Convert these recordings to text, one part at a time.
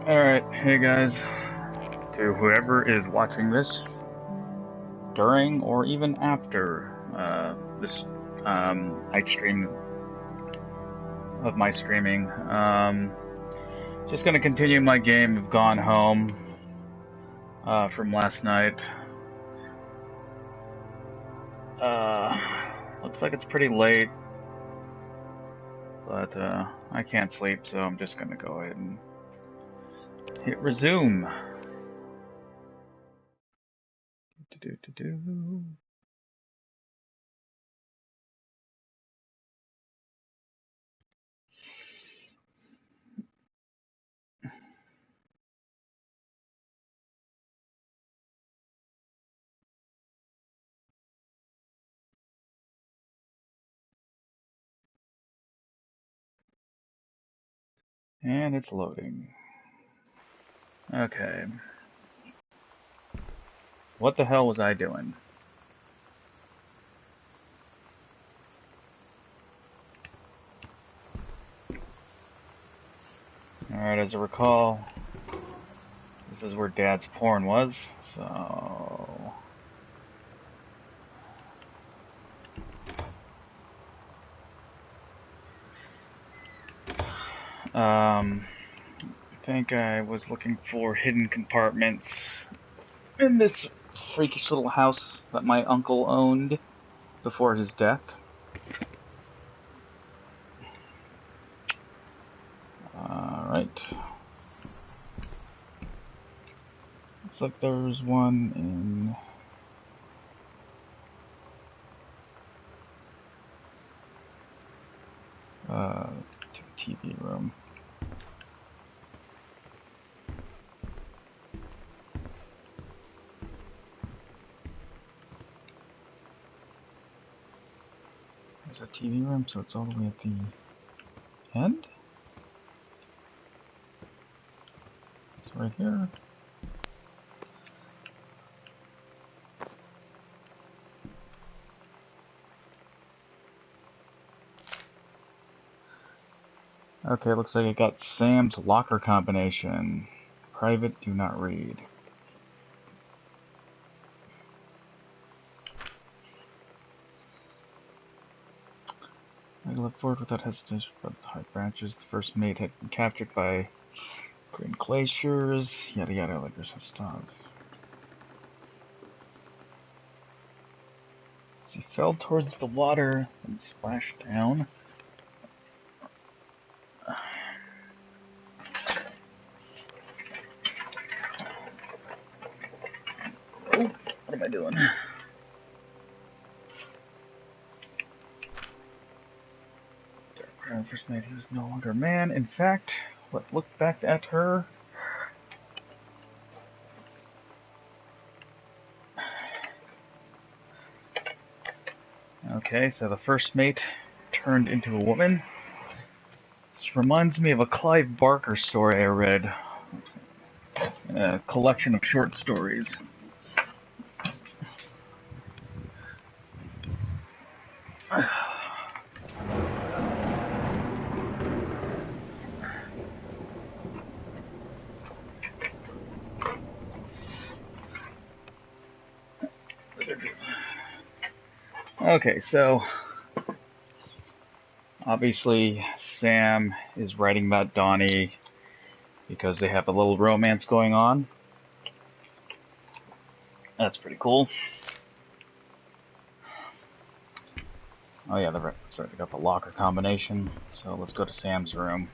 Alright, hey guys. To whoever is watching this during or even after this night stream of my streaming, just gonna continue my game of Gone Home from last night. Looks like it's pretty late, but I can't sleep, so I'm just gonna go ahead and hit resume. And it's loading. Okay. What the hell was I doing? Alright, as I recall, this is where Dad's porn was, so... I think I was looking for hidden compartments in this freakish little house that my uncle owned before his death. Alright. Looks like there's one in... TV room. There's a TV room, so it's all the way at the end? It's right here. Okay, looks like I got Sam's locker combination. Private, do not read. I leapt forward without hesitation above the high branches. The first mate had been captured by green glaciers, yada yada, like there's stuff. As he fell towards the water and splashed down. Oh, what am I doing? First night he was no longer a man. In fact, what looked back at her. Okay, so the first mate turned into a woman. This reminds me of a Clive Barker story I read. A collection of short stories. Okay, so obviously Sam is writing about Donnie because they have a little romance going on. That's pretty cool. Oh yeah, that's right, they got the locker combination, so let's go to Sam's room.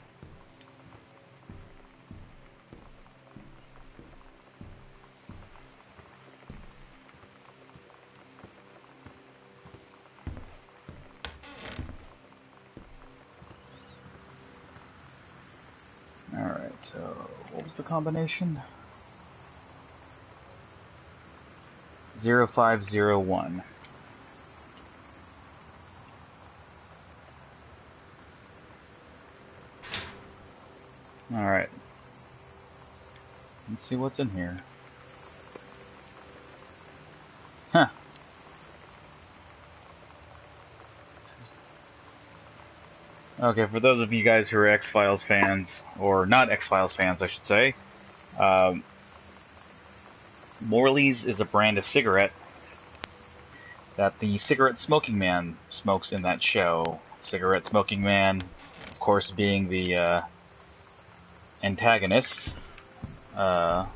Alright, so what was the combination? 0501. Alright. Let's see what's in here. Huh. Okay, for those of you guys who are X-Files fans, or not X-Files fans, I should say, um, Morleys is a brand of cigarette that the cigarette smoking man smokes in that show. Cigarette smoking man, of course, being the antagonist. And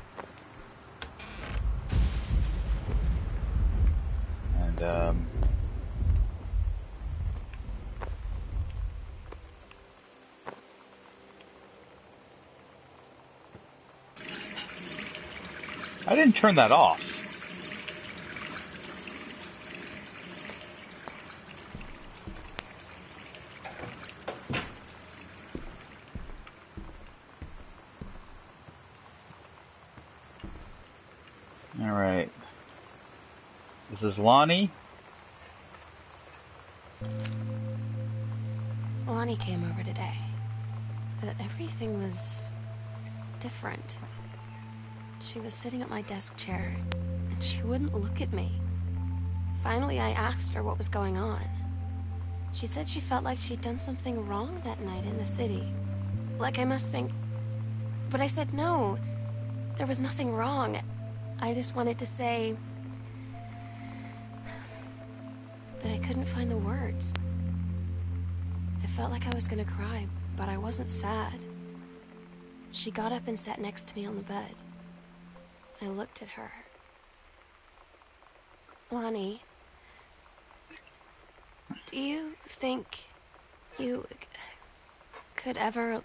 I didn't turn that off. Alright. This is Lonnie. Lonnie came over today. Everything was different. She was sitting at my desk chair, and she wouldn't look at me. Finally, I asked her what was going on. She said she felt like she'd done something wrong that night in the city. Like I must think... But I said no. There was nothing wrong. I just wanted to say... But I couldn't find the words. I felt like I was gonna cry, but I wasn't sad. She got up and sat next to me on the bed. I looked at her. Lonnie, do you think you could ever...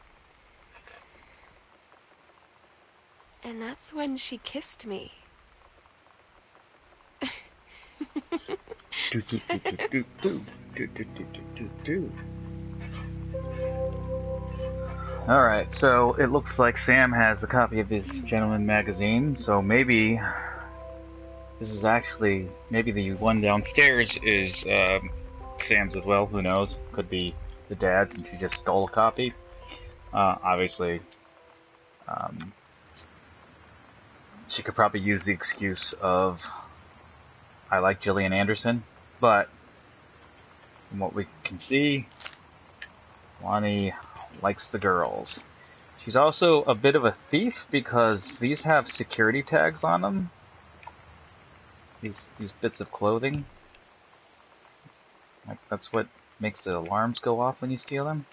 And that's when she kissed me. Alright, so it looks like Sam has a copy of this Gentleman magazine, so maybe this is actually, maybe the one downstairs is Sam's as well, who knows? Could be the dad since he just stole a copy. Obviously, she could probably use the excuse of, I like Gillian Anderson, but from what we can see, Lonnie likes the girls. She's also a bit of a thief because these have security tags on them. These bits of clothing. Like that's what makes the alarms go off when you steal them.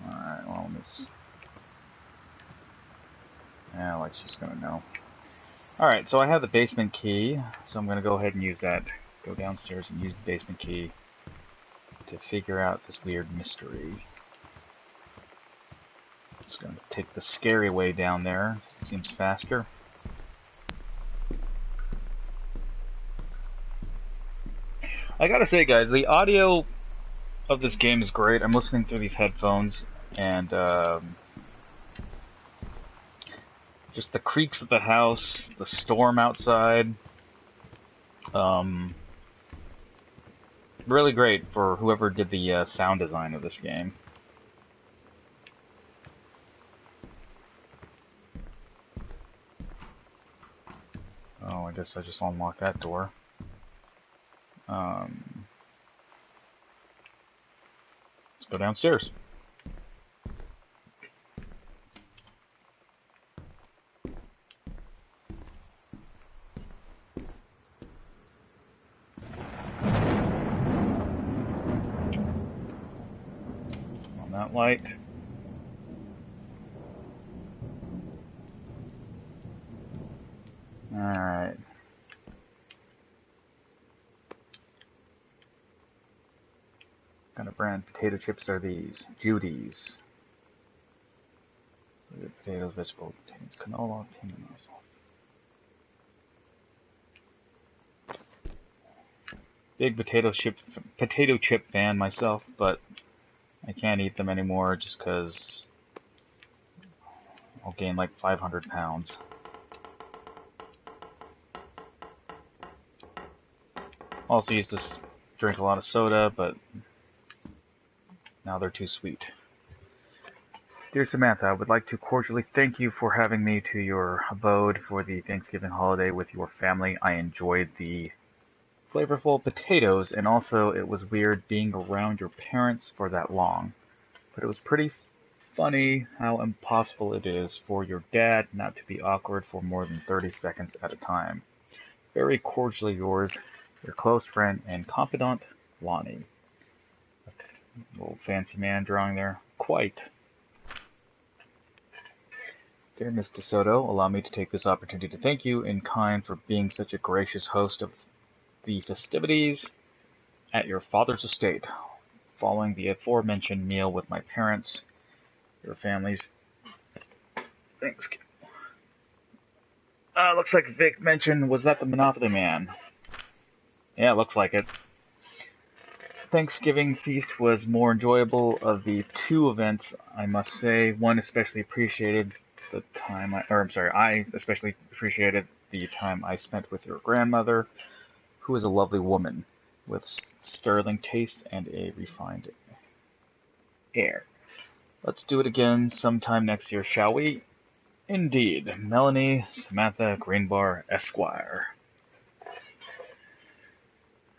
Alright, well, yeah, like she's gonna know. Alright, so I have the basement key, so I'm gonna go ahead and use that. Go downstairs and use the basement key to figure out this weird mystery. Just gonna take the scary way down there. It seems faster. I gotta say, guys, the audio of this game is great. I'm listening through these headphones, and just the creaks of the house, the storm outside. Really great for whoever did the sound design of this game. Oh, I guess I just unlocked that door. Let's go downstairs. On that light. Alright. What kind of brand potato chips are these? Judy's. Potatoes, vegetable contains canola, peanut oil. Big potato chip fan myself, but I can't eat them anymore just because I'll gain like 500 pounds. Also used to drink a lot of soda, but now they're too sweet. Dear Samantha, I would like to cordially thank you for having me to your abode for the Thanksgiving holiday with your family. I enjoyed the flavorful potatoes, and also it was weird being around your parents for that long. But it was pretty funny how impossible it is for your dad not to be awkward for more than 30 seconds at a time. Very cordially yours, your close friend and confidant, Lonnie. A little fancy man drawing there. Quite. Dear Miss DeSoto, allow me to take this opportunity to thank you in kind for being such a gracious host of the festivities at your father's estate. Following the aforementioned meal with my parents, your families. Thanks. Looks like Vic mentioned, was that the Monopoly Man? Yeah, looks like it. Thanksgiving feast was more enjoyable of the two events, I must say. One especially appreciated the time I especially appreciated the time I spent with your grandmother, who is a lovely woman with sterling taste and a refined air. Let's do it again sometime next year, shall we? Indeed. Melanie Samantha Greenbar, Esquire.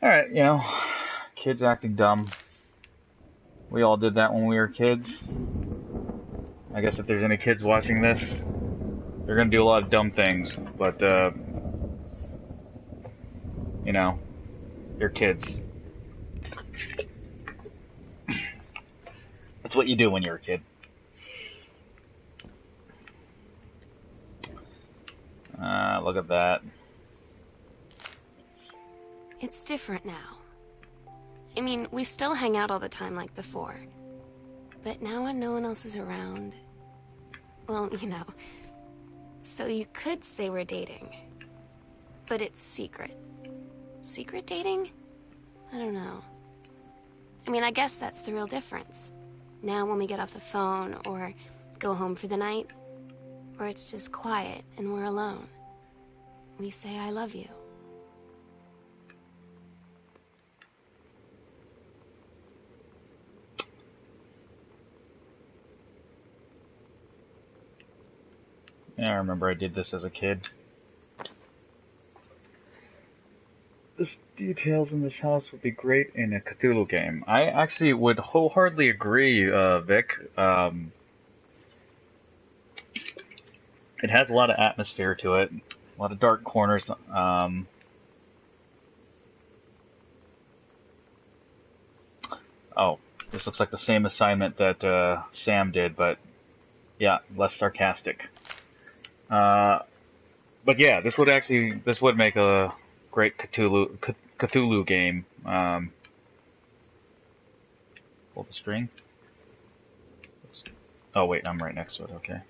Alright, kids acting dumb. We all did that when we were kids. I guess if there's any kids watching this, they're gonna do a lot of dumb things, but, you're kids. That's what you do when you're a kid. Look at that. It's different now. I mean, we still hang out all the time like before. But now when no one else is around... Well, So you could say we're dating. But it's secret. Secret dating? I don't know. I mean, I guess that's the real difference. Now when we get off the phone, or go home for the night, or it's just quiet and we're alone, we say I love you. Yeah, I remember I did this as a kid. The details in this house would be great in a Cthulhu game. I actually would wholeheartedly agree, Vic. It has a lot of atmosphere to it, a lot of dark corners. Oh, this looks like the same assignment that Sam did, but yeah, less sarcastic. But yeah, this would make a great Cthulhu game. Pull the string. Oh wait, I'm right next to it. Okay.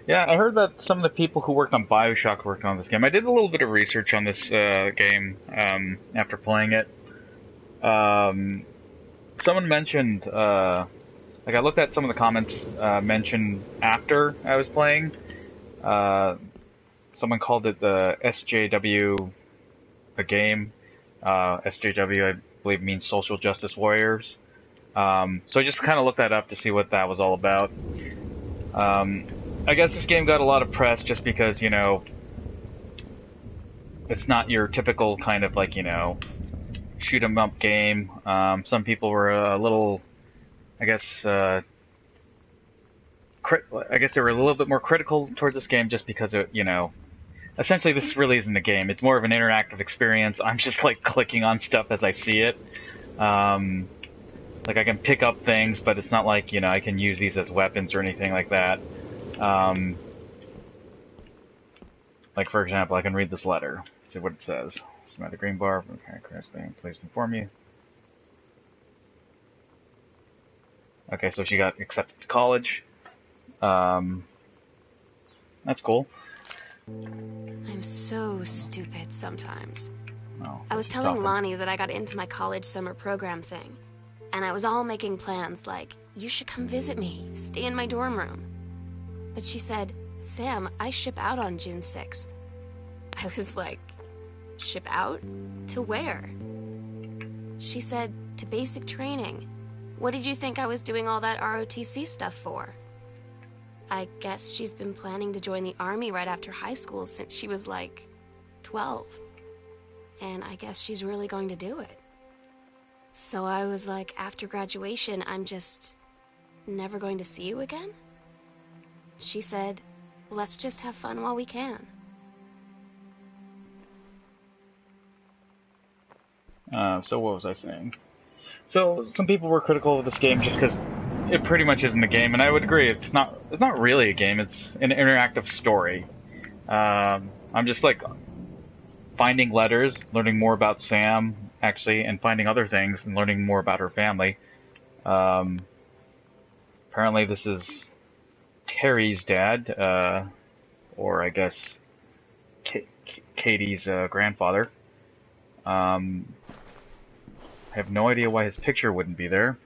Yeah, I heard that some of the people who worked on BioShock worked on this game. I did a little bit of research on this game after playing it. Someone mentioned, I looked at some of the comments mentioned after I was playing. Someone called it the SJW, a game. SJW, I believe, means Social Justice Warriors. So I just kind of looked that up to see what that was all about. I guess this game got a lot of press just because, it's not your typical kind of shoot 'em up game. Some people were a little, I guess they were a little bit more critical towards this game just because essentially this really isn't a game. It's more of an interactive experience. I'm just clicking on stuff as I see it. I can pick up things, but it's not like, I can use these as weapons or anything like that. For example, I can read this letter. See what it says. Samantha Greenbar, please inform you. Okay, so she got accepted to college. That's cool. I'm so stupid sometimes. Oh, I was telling Lonnie that I got into my college summer program thing. And I was all making plans like, you should come visit me, stay in my dorm room. But she said, Sam, I ship out on June 6th. I was like, ship out? To where? She said, to basic training. What did you think I was doing all that ROTC stuff for? I guess she's been planning to join the army right after high school since she was like 12. And I guess she's really going to do it. So I was like, after graduation, I'm just never going to see you again? She said, let's just have fun while we can. So what was I saying? So some people were critical of this game just because it pretty much isn't a game, and I would agree. It's not really a game. It's an interactive story. I'm just like finding letters, learning more about Sam actually, and finding other things and learning more about her family. Apparently, this is Terry's dad, or I guess Katie's grandfather. I have no idea why his picture wouldn't be there.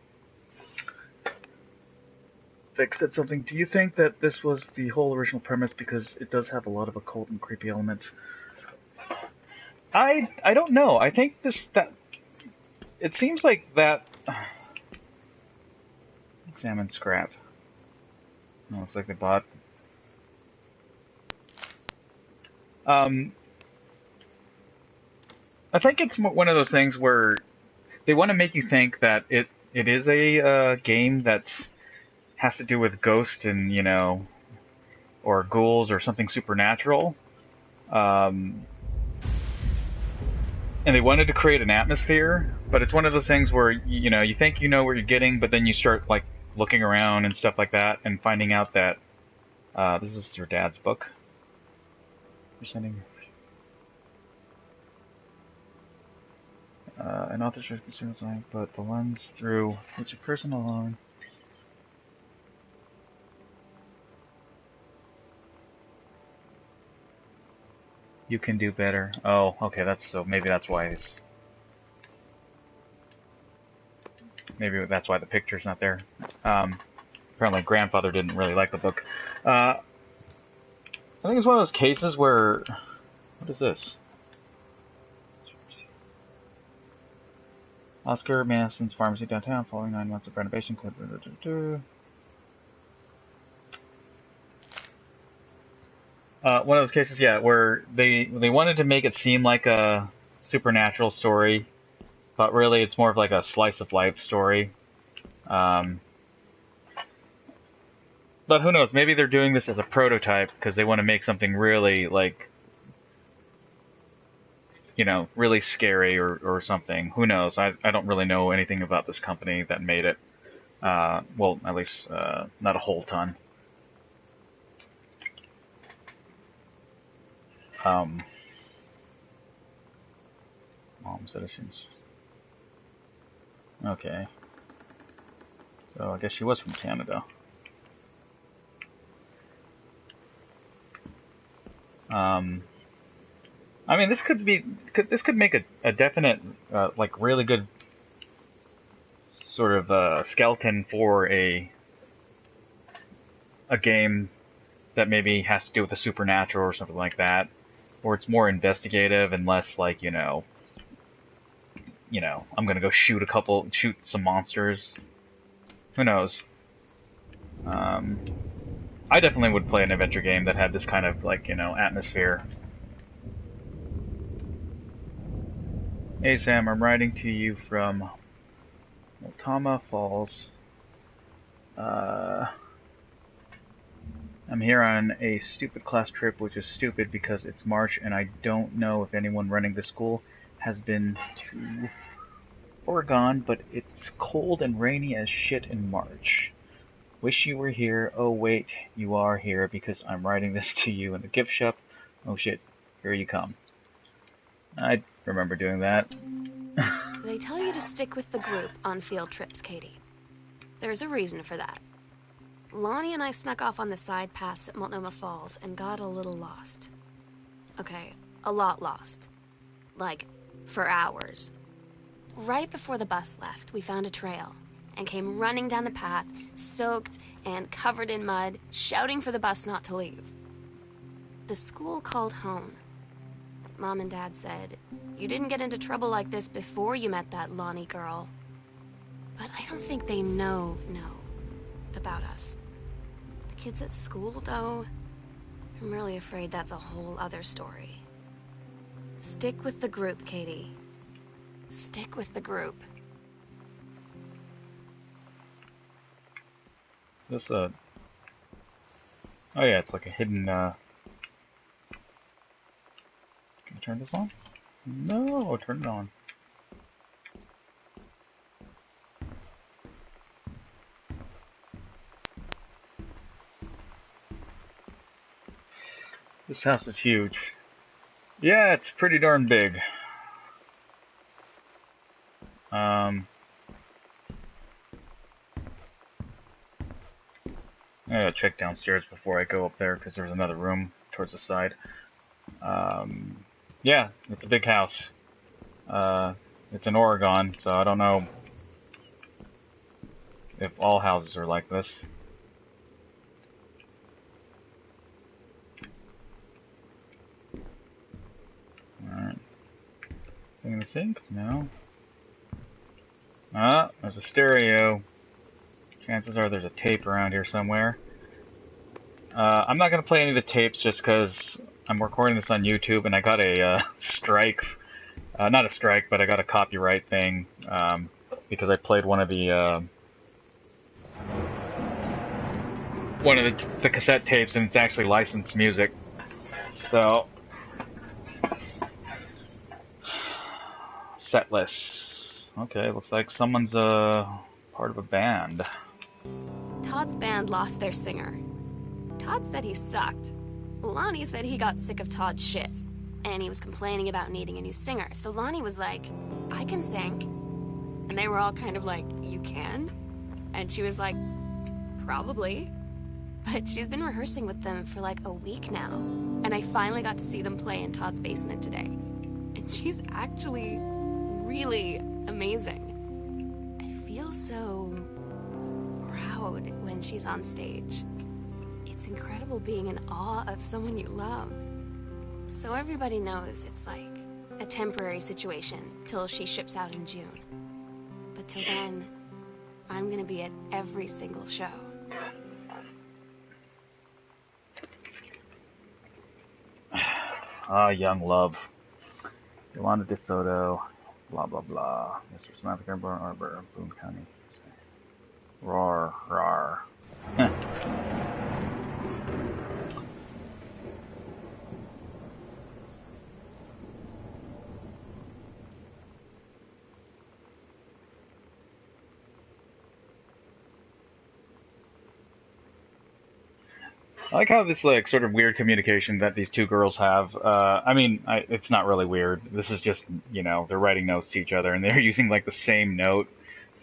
Vic said something. Do you think that this was the whole original premise because it does have a lot of occult and creepy elements? I don't know. I think it seems like that. Examine scrap. Oh, looks like they bought. I think it's one of those things where they want to make you think that it is a game that has to do with ghosts and, or ghouls or something supernatural. And they wanted to create an atmosphere, but it's one of those things where, you think you know what you're getting, but then you start, like, looking around and stuff like that and finding out that this is your dad's book. You're sending... an author should concern something, but the lens through which a person alone. You can do better. Oh, okay, maybe that's why maybe that's why the picture's not there. Apparently grandfather didn't really like the book. I think it's one of those cases where, what is this? Oscar Madison's pharmacy downtown, following 9 months of renovation. One of those cases, yeah, where they wanted to make it seem like a supernatural story, but really it's more of like a slice of life story. But who knows? Maybe they're doing this as a prototype because they want to make something really like, really scary or something. Who knows? I don't really know anything about this company that made it. Well, at least not a whole ton. Mom's editions. Okay. So I guess she was from Canada. I mean, this could make a definite, like, really good sort of skeleton for a game that maybe has to do with the supernatural or something like that, or it's more investigative and less like, I'm gonna go shoot some monsters. Who knows? I definitely would play an adventure game that had this kind of, like, atmosphere. Hey Sam, I'm writing to you from Multnomah Falls. I'm here on a stupid class trip, which is stupid because it's March and I don't know if anyone running the school has been to Oregon, but it's cold and rainy as shit in March. Wish you were here. Oh wait, you are here because I'm writing this to you in the gift shop. Oh shit, here you come. I remember doing that. They tell you to stick with the group on field trips, Katie. There's a reason for that. Lonnie and I snuck off on the side paths at Multnomah Falls and got a little lost. Okay, a lot lost. Like, for hours. Right before the bus left, we found a trail and came running down the path, soaked and covered in mud, shouting for the bus not to leave. The school called home. Mom and Dad said, you didn't get into trouble like this before you met that Lonnie girl. But I don't think they know about us. The kids at school, though, I'm really afraid that's a whole other story. Stick with the group, Katie. Stick with the group. This, oh yeah, it's like a hidden, Can I turn this on? No, turn it on. This house is huge. Yeah, it's pretty darn big. I gotta check downstairs before I go up there because there's another room towards the side. Yeah, it's a big house. It's in Oregon, so I don't know if all houses are like this. Alright. Thing in the sink? No. Ah, there's a stereo. Chances are there's a tape around here somewhere. I'm not going to play any of the tapes just because I'm recording this on YouTube and I got a strike. Not a strike, but I got a copyright thing because I played one of the cassette tapes and it's actually licensed music. So, set list. Okay, looks like someone's part of a band. Todd's band lost their singer. Todd said he sucked. Lonnie said he got sick of Todd's shit, and he was complaining about needing a new singer. So Lonnie was like, I can sing. And they were all kind of like, you can? And she was like, probably. But she's been rehearsing with them for like a week now. And I finally got to see them play in Todd's basement today. And she's actually really amazing. I feel so proud when she's on stage. It's incredible being in awe of someone you love. So everybody knows it's like a temporary situation till she ships out in June. But till then, I'm gonna be at every single show. Ah, young love. Yolanda DeSoto, blah blah blah. Mr. Samantha and Daniel, Arbor, Boone County. Roar, rar. I like how this like sort of weird communication that these two girls have. I mean, it's not really weird. This is just, you know, they're writing notes to each other and they're using like the same note.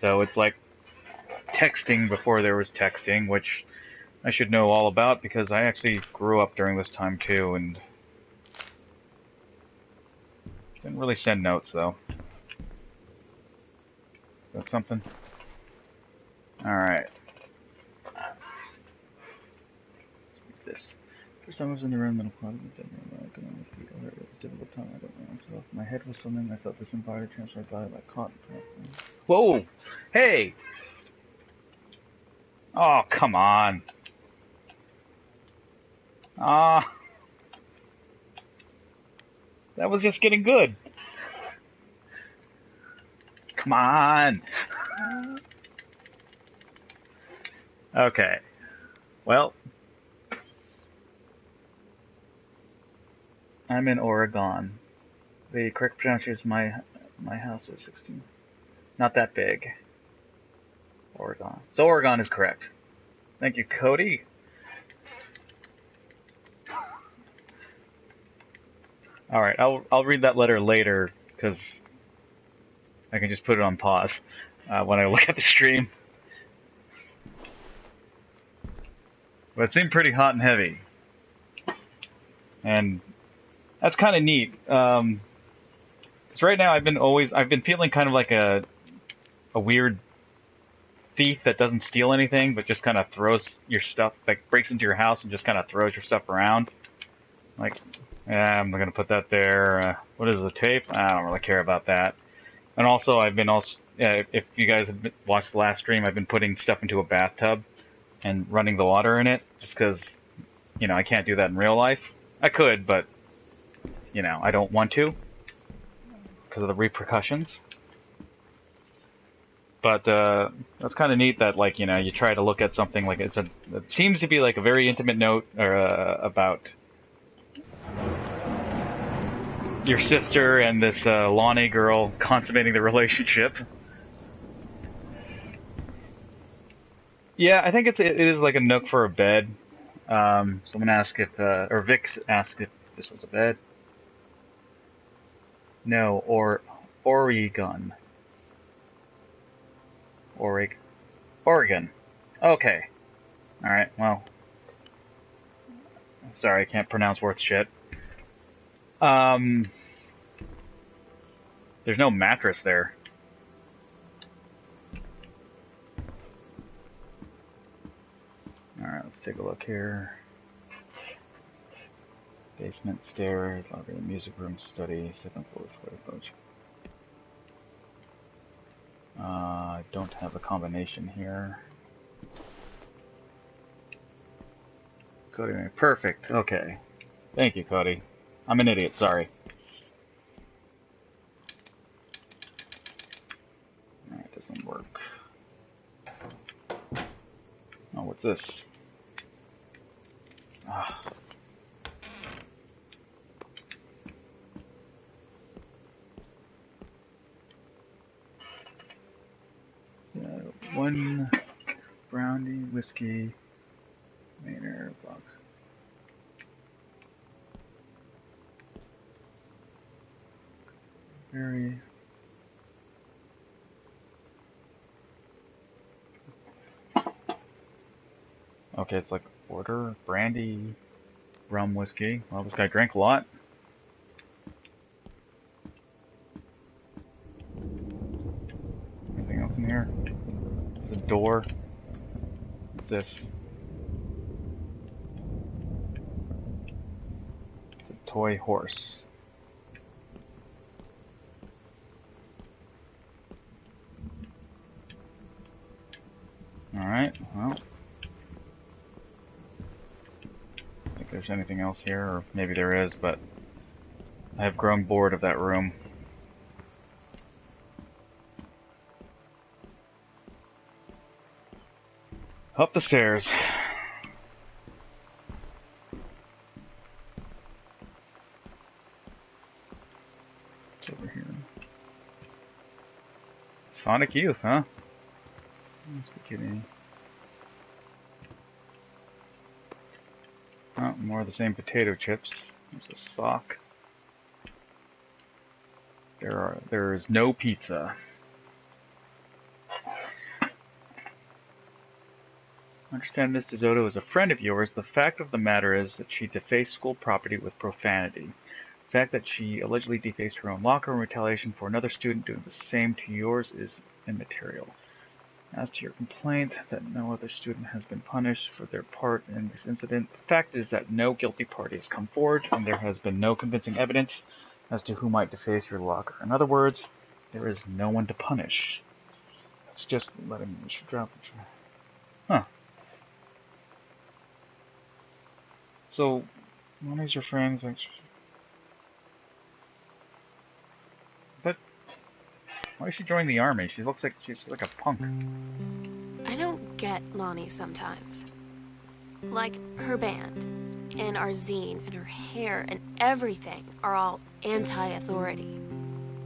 So it's like texting before there was texting, which I should know all about because I actually grew up during this time too and didn't really send notes though. Is that something? Alright. This. First time I was in the room, then I could only feel her. It was a difficult time. I don't know myself. My head was swimming. I felt disinvited, transferred by like cotton. Whoa! Hey! Oh, come on. Ah. That was just getting good. Come on. Okay. Well. I'm in Oregon. The correct pronunciation is my house is 16. Not that big. Oregon. So Oregon is correct. Thank you, Cody. All right, I'll read that letter later because I can just put it on pause when I look at the stream. But it seemed pretty hot and heavy, and that's kind of neat. Because right now I've been feeling kind of like a weird thief that doesn't steal anything, but just kind of throws your stuff, like breaks into your house and just kind of throws your stuff around. Like, Yeah, I'm gonna put that there. What is the tape? I don't really care about that. And also, I've been if you guys have watched the last stream, I've been putting stuff into a bathtub and running the water in it, just because, I can't do that in real life. I could, but, I don't want to, because of the repercussions. But, that's kind of neat that, you try to look at something like it seems to be like a very intimate note, or, about your sister and this, Lonnie girl consummating the relationship. Yeah, I think it is like a nook for a bed. Someone asked or Vix asked if this was a bed. No, or Oregon. Oregon. Okay. Alright, well. Sorry, I can't pronounce worth shit. There's no mattress there. Alright, let's take a look here. Basement, stairs, library, music room, study, second floor, coach. I don't have a combination here. Cody, perfect. Okay. Thank you, Cody. I'm an idiot, sorry. Alright, doesn't work. Oh, what's this? Ah. One brandy, whiskey, Maynard box. Very. Okay, it's like order brandy, rum, whiskey. Well, this guy drank a lot. Anything else in here? There's a door. What's this? It's a toy horse. Alright, well. I don't think there's anything else here, or maybe there is, but I have grown bored of that room. Up the stairs. It's over here. Sonic Youth, huh? Must be kidding. Oh, more of the same potato chips. There's a sock. There is no pizza. I understand Miss DeSoto is a friend of yours. The fact of the matter is that she defaced school property with profanity. The fact that she allegedly defaced her own locker in retaliation for another student doing the same to yours is immaterial. As to your complaint that no other student has been punished for their part in this incident, the fact is that no guilty party has come forward, and there has been no convincing evidence as to who might deface your locker. In other words, there is no one to punish. That's just letting me drop it. Huh. So, Lonnie's your friend. But why is she joining the army? She looks like she's like a punk. I don't get Lonnie sometimes. Like, her band, and our zine, and her hair, and everything are all anti-authority.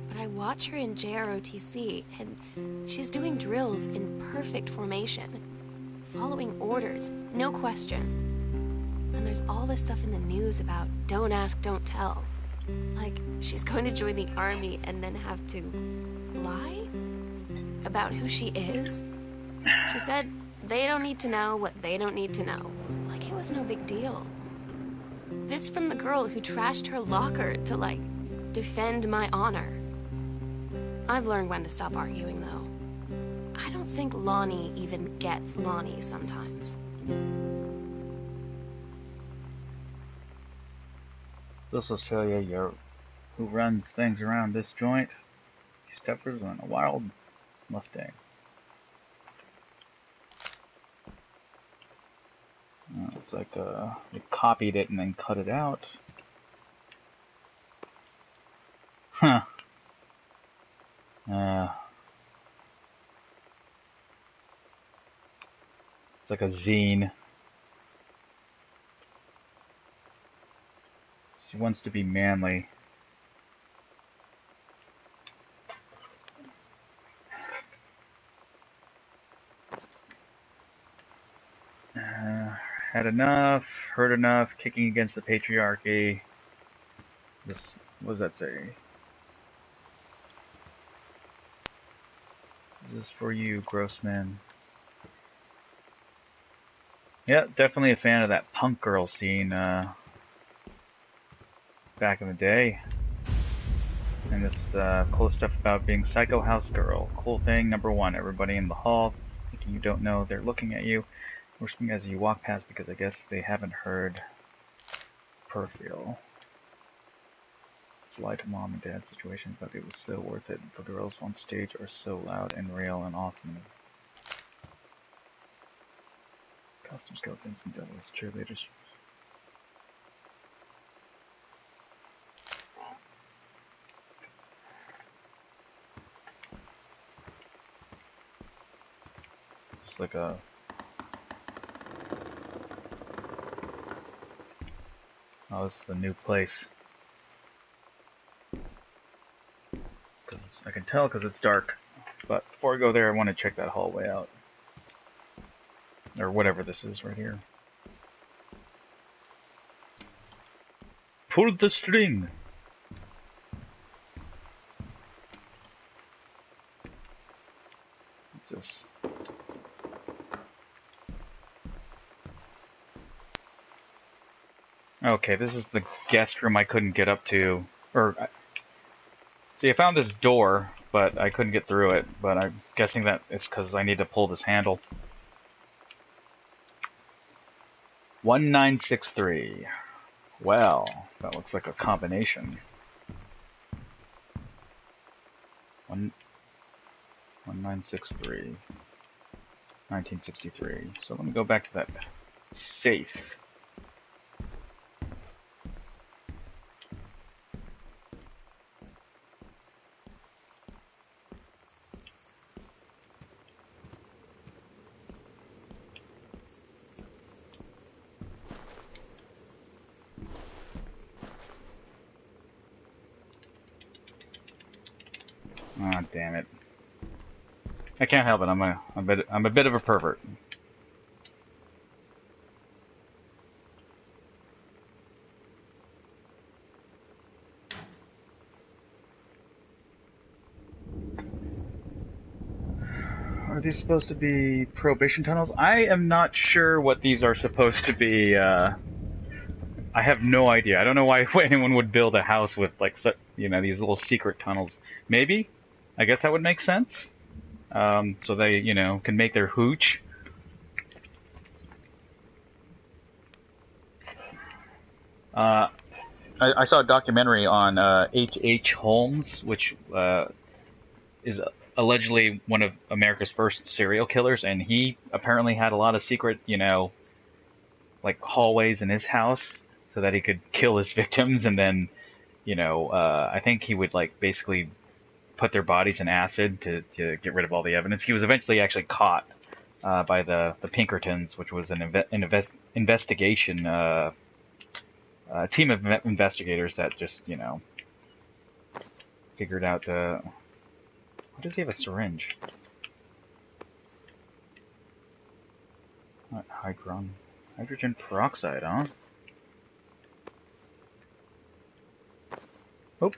But I watch her in JROTC, and she's doing drills in perfect formation, following orders, no question. And there's all this stuff in the news about don't ask, don't tell. Like, she's going to join the army and then have to lie about who she is? She said they don't need to know what they don't need to know. Like it was no big deal. This from the girl who trashed her locker to, like, defend my honor. I've learned when to stop arguing, though. I don't think Lonnie even gets Lonnie sometimes. This will show you who runs things around this joint. Steppers on a wild Mustang. It's like they copied it and then cut it out. Huh. It's like a zine. She wants to be manly. Had enough, heard enough, kicking against the patriarchy. This, what does that say? This is for you, Grossman. Yeah, definitely a fan of that punk girl scene back in the day. And this cool stuff about being psycho house girl. Cool thing, number one, everybody in the hall thinking you don't know they're looking at you, worshiping as you walk past because I guess they haven't heard Perfiel. It's like a mom and dad situation, but it was so worth it. The girls on stage are so loud and real and awesome. Costume skeletons and devils, cheerleaders. Just like a... Oh, this is a new place. I can tell because it's dark. But before I go there, I want to check that hallway out. Or whatever this is right here. Pull the string! What's this? Okay, this is the guest room I couldn't get up to. See, I found this door, but I couldn't get through it. But I'm guessing that it's because I need to pull this handle. 1963. Well, that looks like a combination. 1963. 1963. So let me go back to that safe. Ah, oh, damn it! I can't help it. I'm a bit of a pervert. Are these supposed to be probation tunnels? I am not sure what these are supposed to be. I have no idea. I don't know why anyone would build a house with like these little secret tunnels. Maybe, I guess that would make sense. So they can make their hooch. I saw a documentary on H.H. Holmes, which is allegedly one of America's first serial killers, and he apparently had a lot of secret, like hallways in his house so that he could kill his victims, and then, I think he would like basically put their bodies in acid to get rid of all the evidence. He was eventually actually caught by the Pinkertons, which was an investigation team of investigators that just, figured out why does he have a syringe? What, hydrogen peroxide, huh? Oh.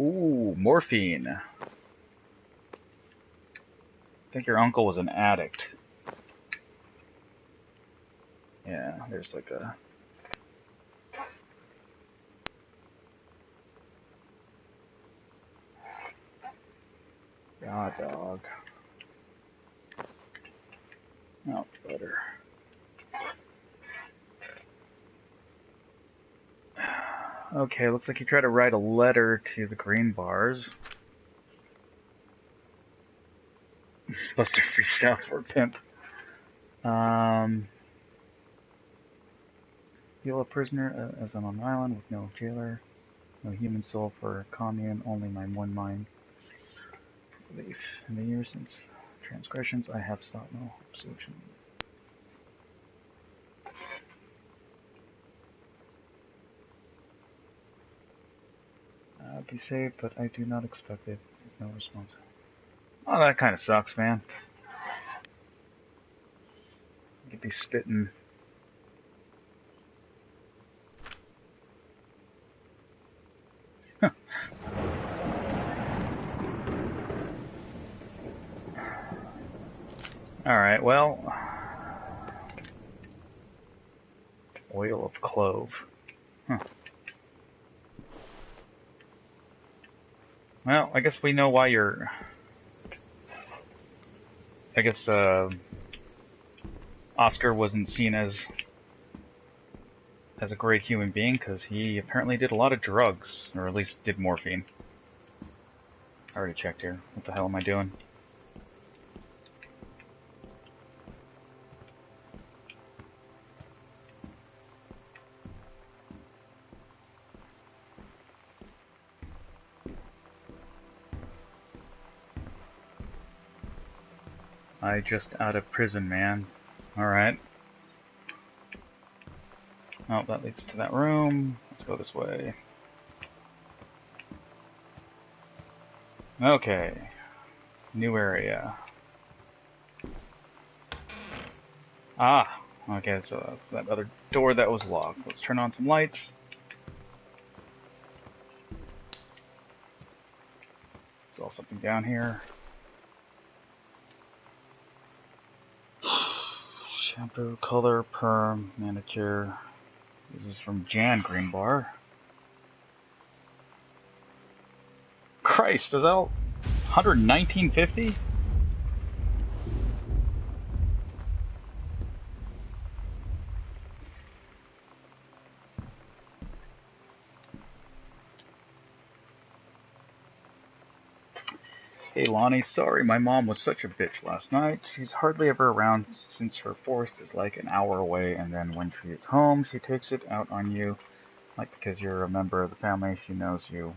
Ooh, morphine. I think your uncle was an addict. Yeah, there's like a... God, dog. Oh, butter. Okay, looks like you tried to write a letter to the green bars. Buster freestyle for a pimp. Heal a prisoner as I'm on an island with no jailer, no human soul for commune, only my one mind. Belief. In the years since transgressions, I have sought no absolution. Be saved, but I do not expect it. There's no response. Oh, that kind of sucks, man. You'd be spitting. Alright, well. Oil of clove. Huh. Well, I guess we know why you're... I guess, Oscar wasn't seen as a great human being, because he apparently did a lot of drugs, or at least did morphine. I already checked here. What the hell am I doing? I just out of prison, man. Alright. Oh, that leads to that room. Let's go this way. Okay. New area. Ah! Okay, so that's that other door that was locked. Let's turn on some lights. Saw something down here. Shampoo, color, perm, manicure. This is from Jan Greenbar. Christ, is that 119.50? Hey Lonnie, sorry my mom was such a bitch last night. She's hardly ever around since her forest is like an hour away, and then when she is home, she takes it out on you. Like because you're a member of the family, she knows you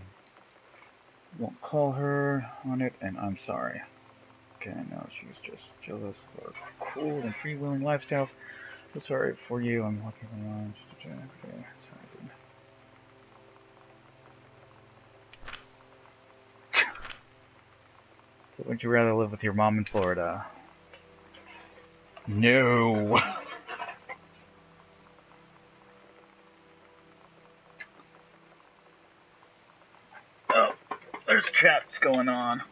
won't call her on it, and I'm sorry. Okay, no, she's just jealous of our cool and freewheeling lifestyles. So sorry for you, I'm walking around. Okay, sorry, dude. So would you rather live with your mom in Florida? No! Oh, there's chats going on.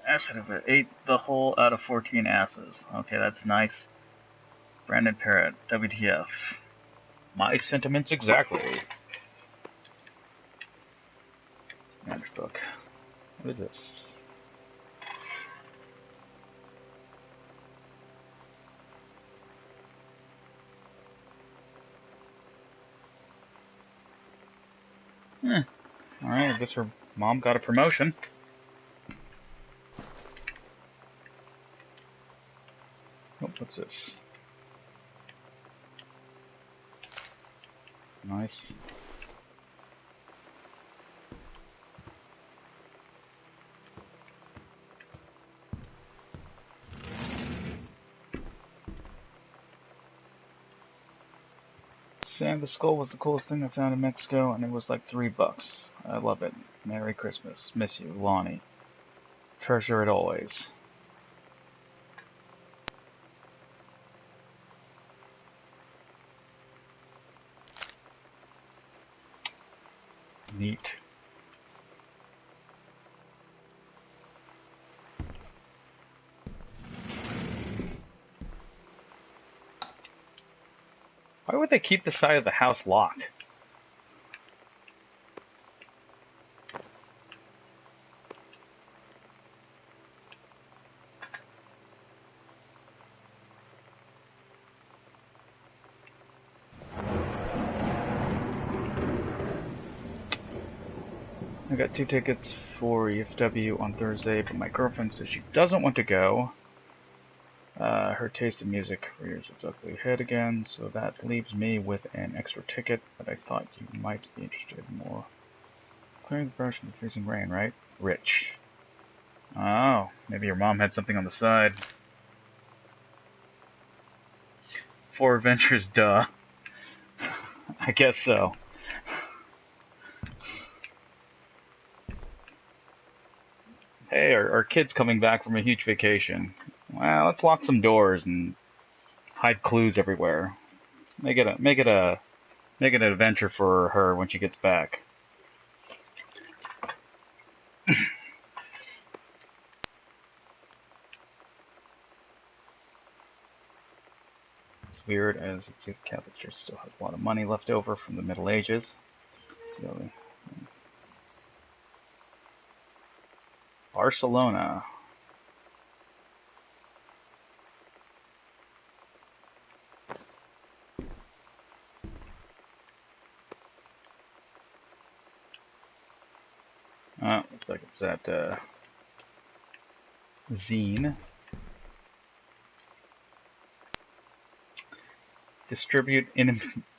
I should have ate the whole out of 14 asses. Okay, that's nice. Brandon Parrott, WTF. My sentiments exactly. Spinach book. What is this? Alright, I guess her mom got a promotion. Oh, what's this? Nice. Sam, the skull was the coolest thing I found in Mexico, and it was like $3. I love it. Merry Christmas. Miss you, Lonnie. Treasure it always. Neat. Why would they keep the side of the house locked? got 2 tickets for EFW on Thursday, but my girlfriend says she doesn't want to go. Her taste in music rears its ugly head again, so that leaves me with an extra ticket that I thought you might be interested in more. Clearing the brush in the freezing rain, right? Rich. Oh, maybe your mom had something on the side. 4 adventures, duh. I guess so. Hey, our kid's coming back from a huge vacation. Well, let's lock some doors and hide clues everywhere. Make it an adventure for her when she gets back. It's weird, as you see, the Catholic Church still has a lot of money left over from the Middle Ages. So, Barcelona. Looks like it's that zine. Distribute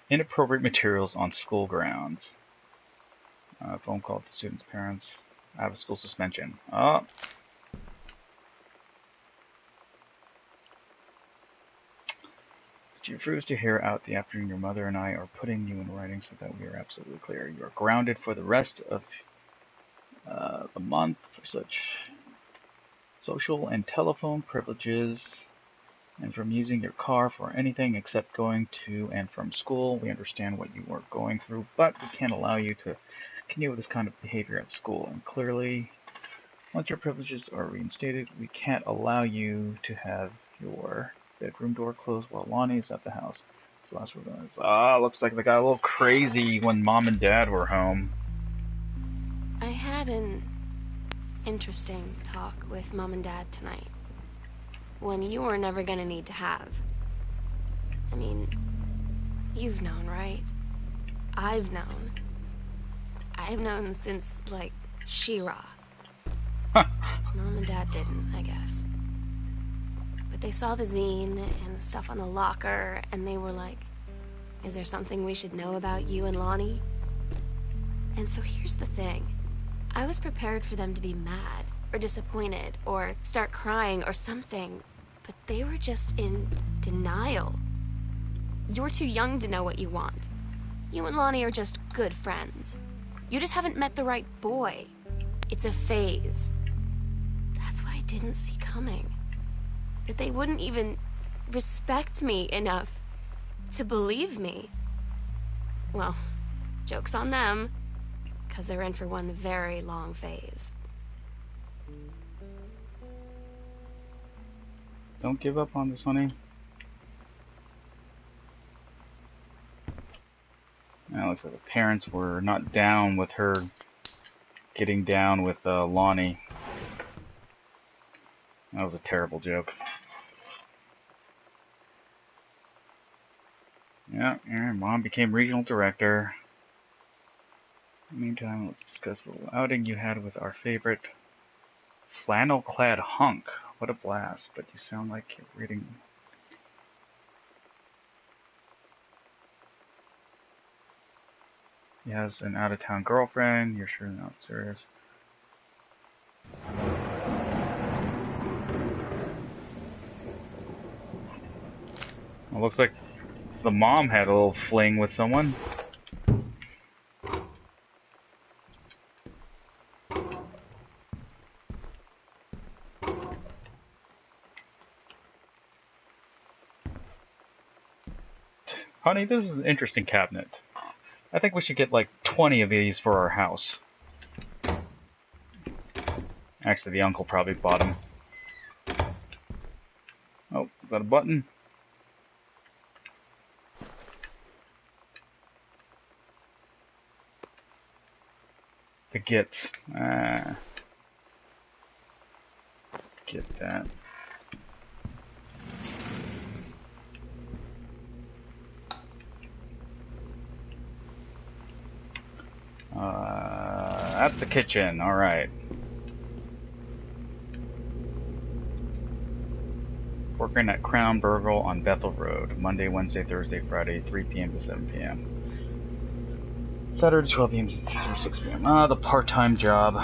inappropriate materials on school grounds. Phone call to students' parents. Out of school suspension. Oh. You refuse to hear out the afternoon. Your mother and I are putting you in writing so that we are absolutely clear. You are grounded for the rest of the month for such social and telephone privileges, and from using your car for anything except going to and from school. We understand what you are going through, but we can't allow you to continue with this kind of behavior at school. And clearly, once your privileges are reinstated, we can't allow you to have your bedroom door closed while Lonnie is at the house. It's the last we're going to... looks like they got a little crazy when Mom and Dad were home. I had an interesting talk with Mom and Dad tonight. One you were never gonna need to have. I mean, you've known, right? I've known. I've known since, like, She-Ra. Mom and Dad didn't, I guess. But they saw the zine and the stuff on the locker, and they were like, is there something we should know about you and Lonnie? And so here's the thing. I was prepared for them to be mad, or disappointed, or start crying, or something. But they were just in denial. You're too young to know what you want. You and Lonnie are just good friends. You just haven't met the right boy. It's a phase. That's what I didn't see coming. That they wouldn't even respect me enough to believe me. Well, joke's on them, because they're in for one very long phase. Don't give up on this, honey. Now, it looks like the parents were not down with her getting down with Lonnie. That was a terrible joke. Yeah, Mom became regional director. In the meantime, let's discuss the little outing you had with our favorite flannel-clad hunk. What a blast, but you sound like you're reading... He has an out-of-town girlfriend. You're sure not serious. It looks like the mom had a little fling with someone. Honey, this is an interesting cabinet. I think we should get like 20 of these for our house. Actually, the uncle probably bought them. Oh, is that a button? To get. Get that. That's a kitchen. All right. Working at Crown Burgle on Bethel Road, Monday, Wednesday, Thursday, Friday, 3 p.m. to 7 p.m. Saturday, 12 p.m. through 6 p.m. The part-time job.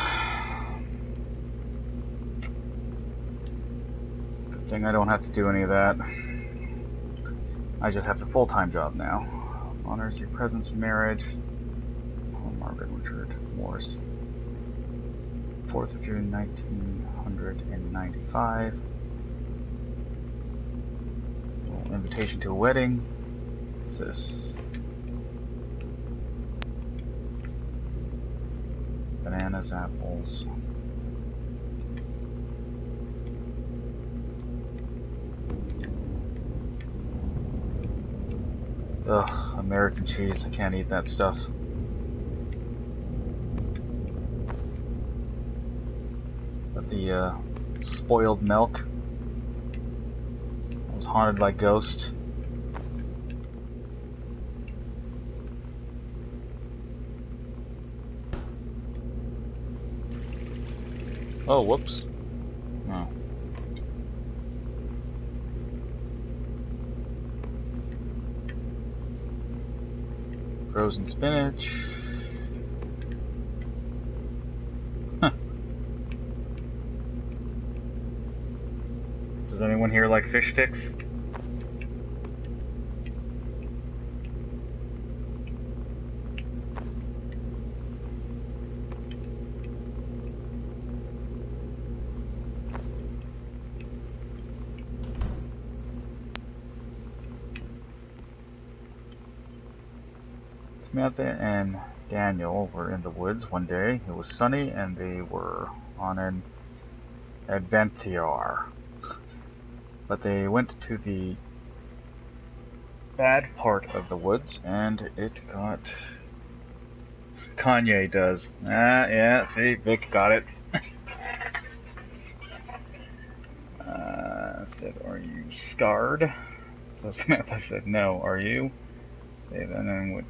Good thing I don't have to do any of that. I just have the full-time job now. Honors your presence, marriage. Oh, Margaret Richard Morse. 4th of June, 1995. Invitation to a wedding. What's this? Bananas, apples. Ugh, American cheese. I can't eat that stuff. But the spoiled milk. I was haunted by ghosts. Oh, whoops. Oh. Frozen spinach. Huh. Does anyone here like fish sticks? Samantha and Daniel were in the woods one day. It was sunny and they were on an adventure. But they went to the bad part of the woods and it got... Kanye does. Yeah, see, Vic got it. Said, are you scarred? So Samantha said, no, are you? They then went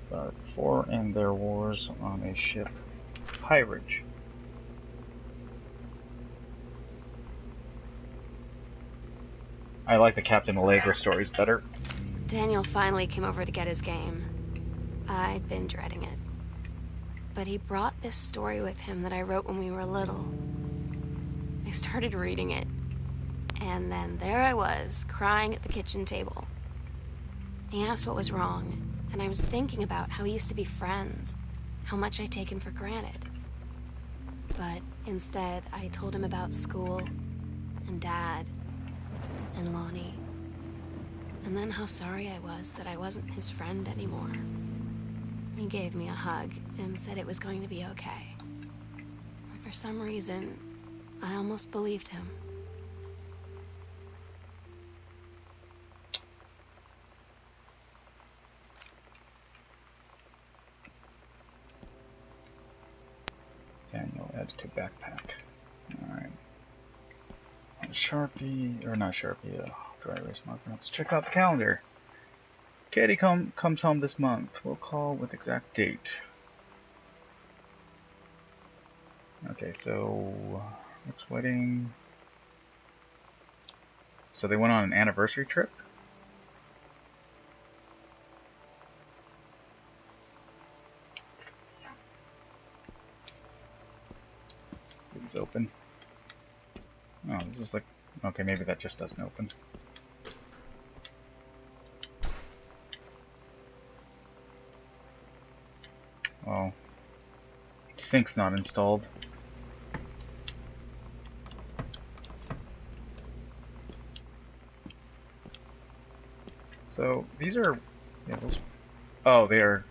about 4 and their wars on a ship, Pirate. I like the Captain Allegra stories better. Daniel finally came over to get his game. I'd been dreading it. But he brought this story with him that I wrote when we were little. I started reading it, and then there I was, crying at the kitchen table. He asked what was wrong, and I was thinking about how we used to be friends, how much I'd taken for granted. But instead, I told him about school, and Dad, and Lonnie, and then how sorry I was that I wasn't his friend anymore. He gave me a hug and said it was going to be okay. For some reason, I almost believed him. Daniel adds to backpack. Alright. Sharpie, or not Sharpie, dry erase marker. Let's check out the calendar. Katie comes home this month. We'll call with exact date. Okay, so next wedding. So they went on an anniversary trip? It's open. Oh, this is like... Okay, maybe that just doesn't open. Oh. Sync's not installed. So, these are... Yeah, those... Oh, they are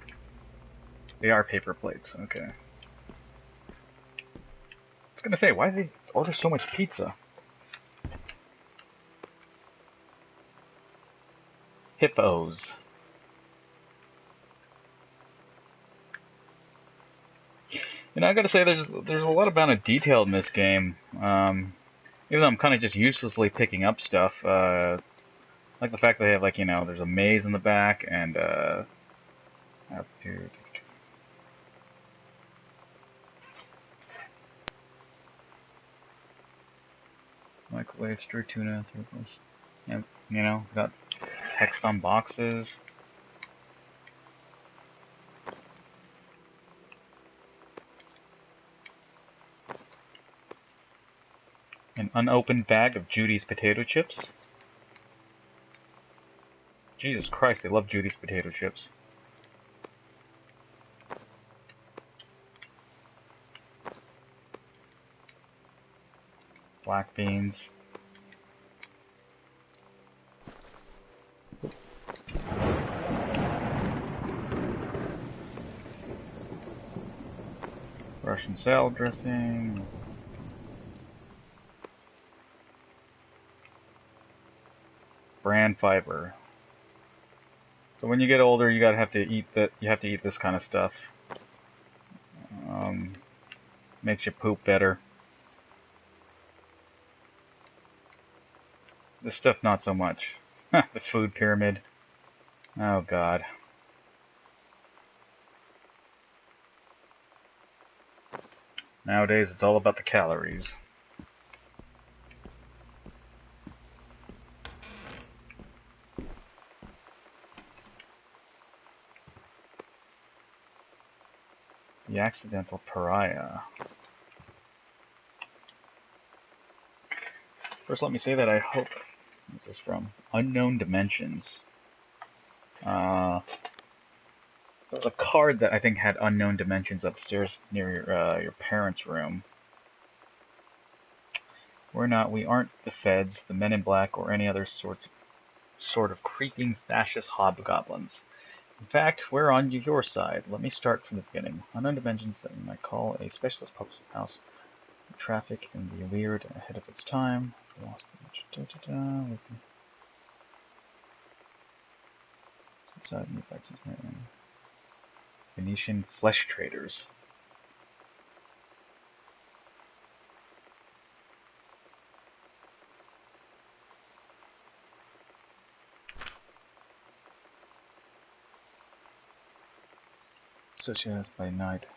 paper plates, okay. I was gonna say, why do they order so much pizza? Hippos. You know, I gotta say, there's a lot amount of detail in this game. Even though I'm kind of just uselessly picking up stuff, like the fact that they have, like, you know, there's a maze in the back, and have to microwave, stir tuna, and, you know, got text on boxes. An unopened bag of Judy's potato chips. Jesus Christ, I love Judy's potato chips. Black beans. Russian salad dressing. Bran fiber. So when you get older, you have to eat this kind of stuff. Makes you poop better. This stuff not so much. The food pyramid. Oh God. Nowadays it's all about the calories. The accidental pariah. First, let me say that I hope this is from Unknown Dimensions. There was a card that I think had Unknown Dimensions upstairs near your parents' room. We aren't the feds, the men in black, or any other sort of creeping fascist hobgoblins. In fact, we're on your side. Let me start from the beginning. Unknown Dimensions that we might call a specialist publishing house. Traffic can be weird ahead of its time. Lost inside Venetian flesh traders. Socialized by night.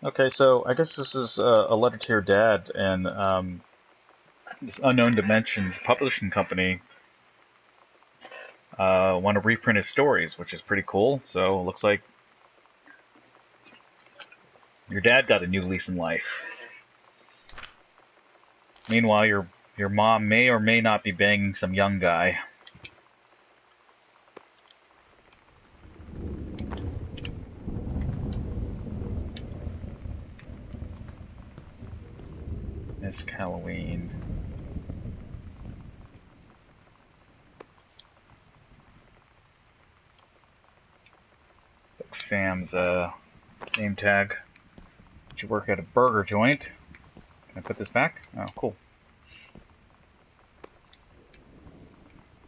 Okay, so I guess this is a letter to your dad, and this Unknown Dimensions publishing company want to reprint his stories, which is pretty cool. So it looks like your dad got a new lease in life. Meanwhile, your mom may or may not be banging some young guy. Halloween. It's like Sam's name tag. Did you work at a burger joint? Can I put this back? Oh, cool.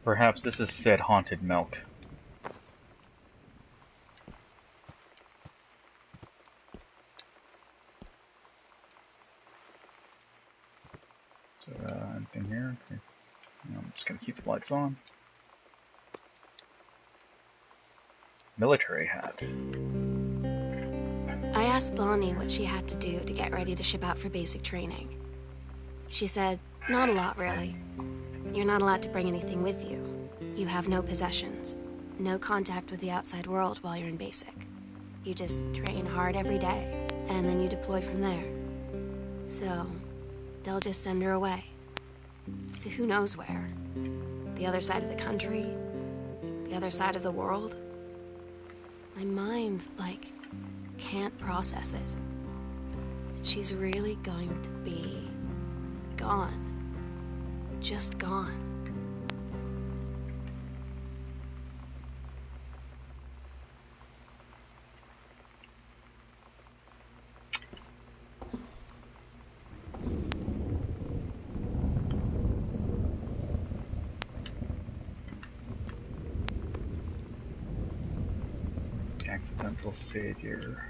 Perhaps this is said haunted milk. Anything here? Okay. I'm just gonna keep the lights on. Military hat. I asked Lonnie what she had to do to get ready to ship out for basic training. She said, not a lot, really. You're not allowed to bring anything with you. You have no possessions, no contact with the outside world while you're in basic. You just train hard every day, and then you deploy from there. So, they'll just send her away. To who knows where. The other side of the country? The other side of the world? My mind, can't process it. She's really going to be gone. Just gone. Accidental savior.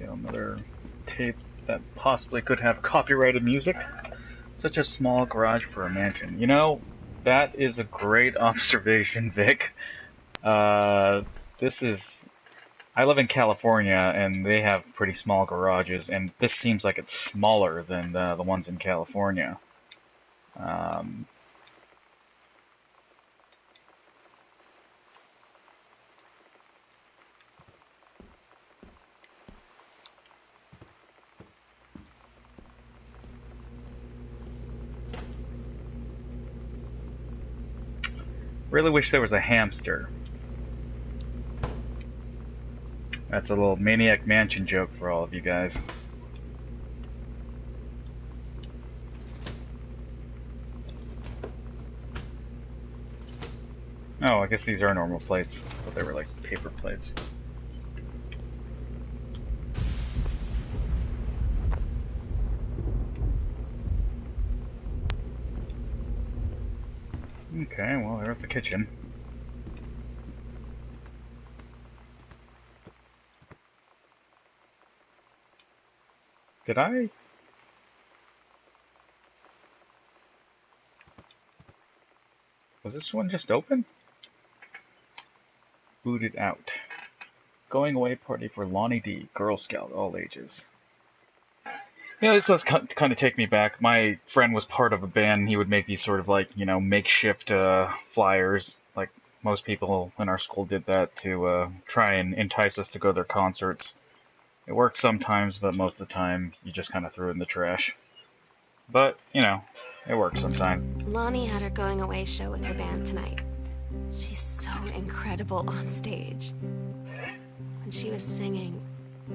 Another tape that possibly could have copyrighted music. Such a small garage for a mansion. You know, That is a great observation, Vic. This is... I live in California, and they have pretty small garages, and this seems like it's smaller than the ones in California. Really wish there was a hamster. That's a little Maniac Mansion joke for all of you guys. Oh, I guess these are normal plates. I thought they were like paper plates. Okay, well, there's the kitchen. Did I? Was this one just open? Booted out. Going away party for Lonnie D, Girl Scout, all ages. Yeah, this does kind of take me back. My friend was part of a band. He would make these sort of like, you know, makeshift flyers. Like most people in our school did that to try and entice us to go to their concerts. It worked sometimes, but most of the time you just kind of threw it in the trash. But, you know, it worked sometimes. Lonnie had her going away show with her band tonight. She's so incredible on stage. When she was singing,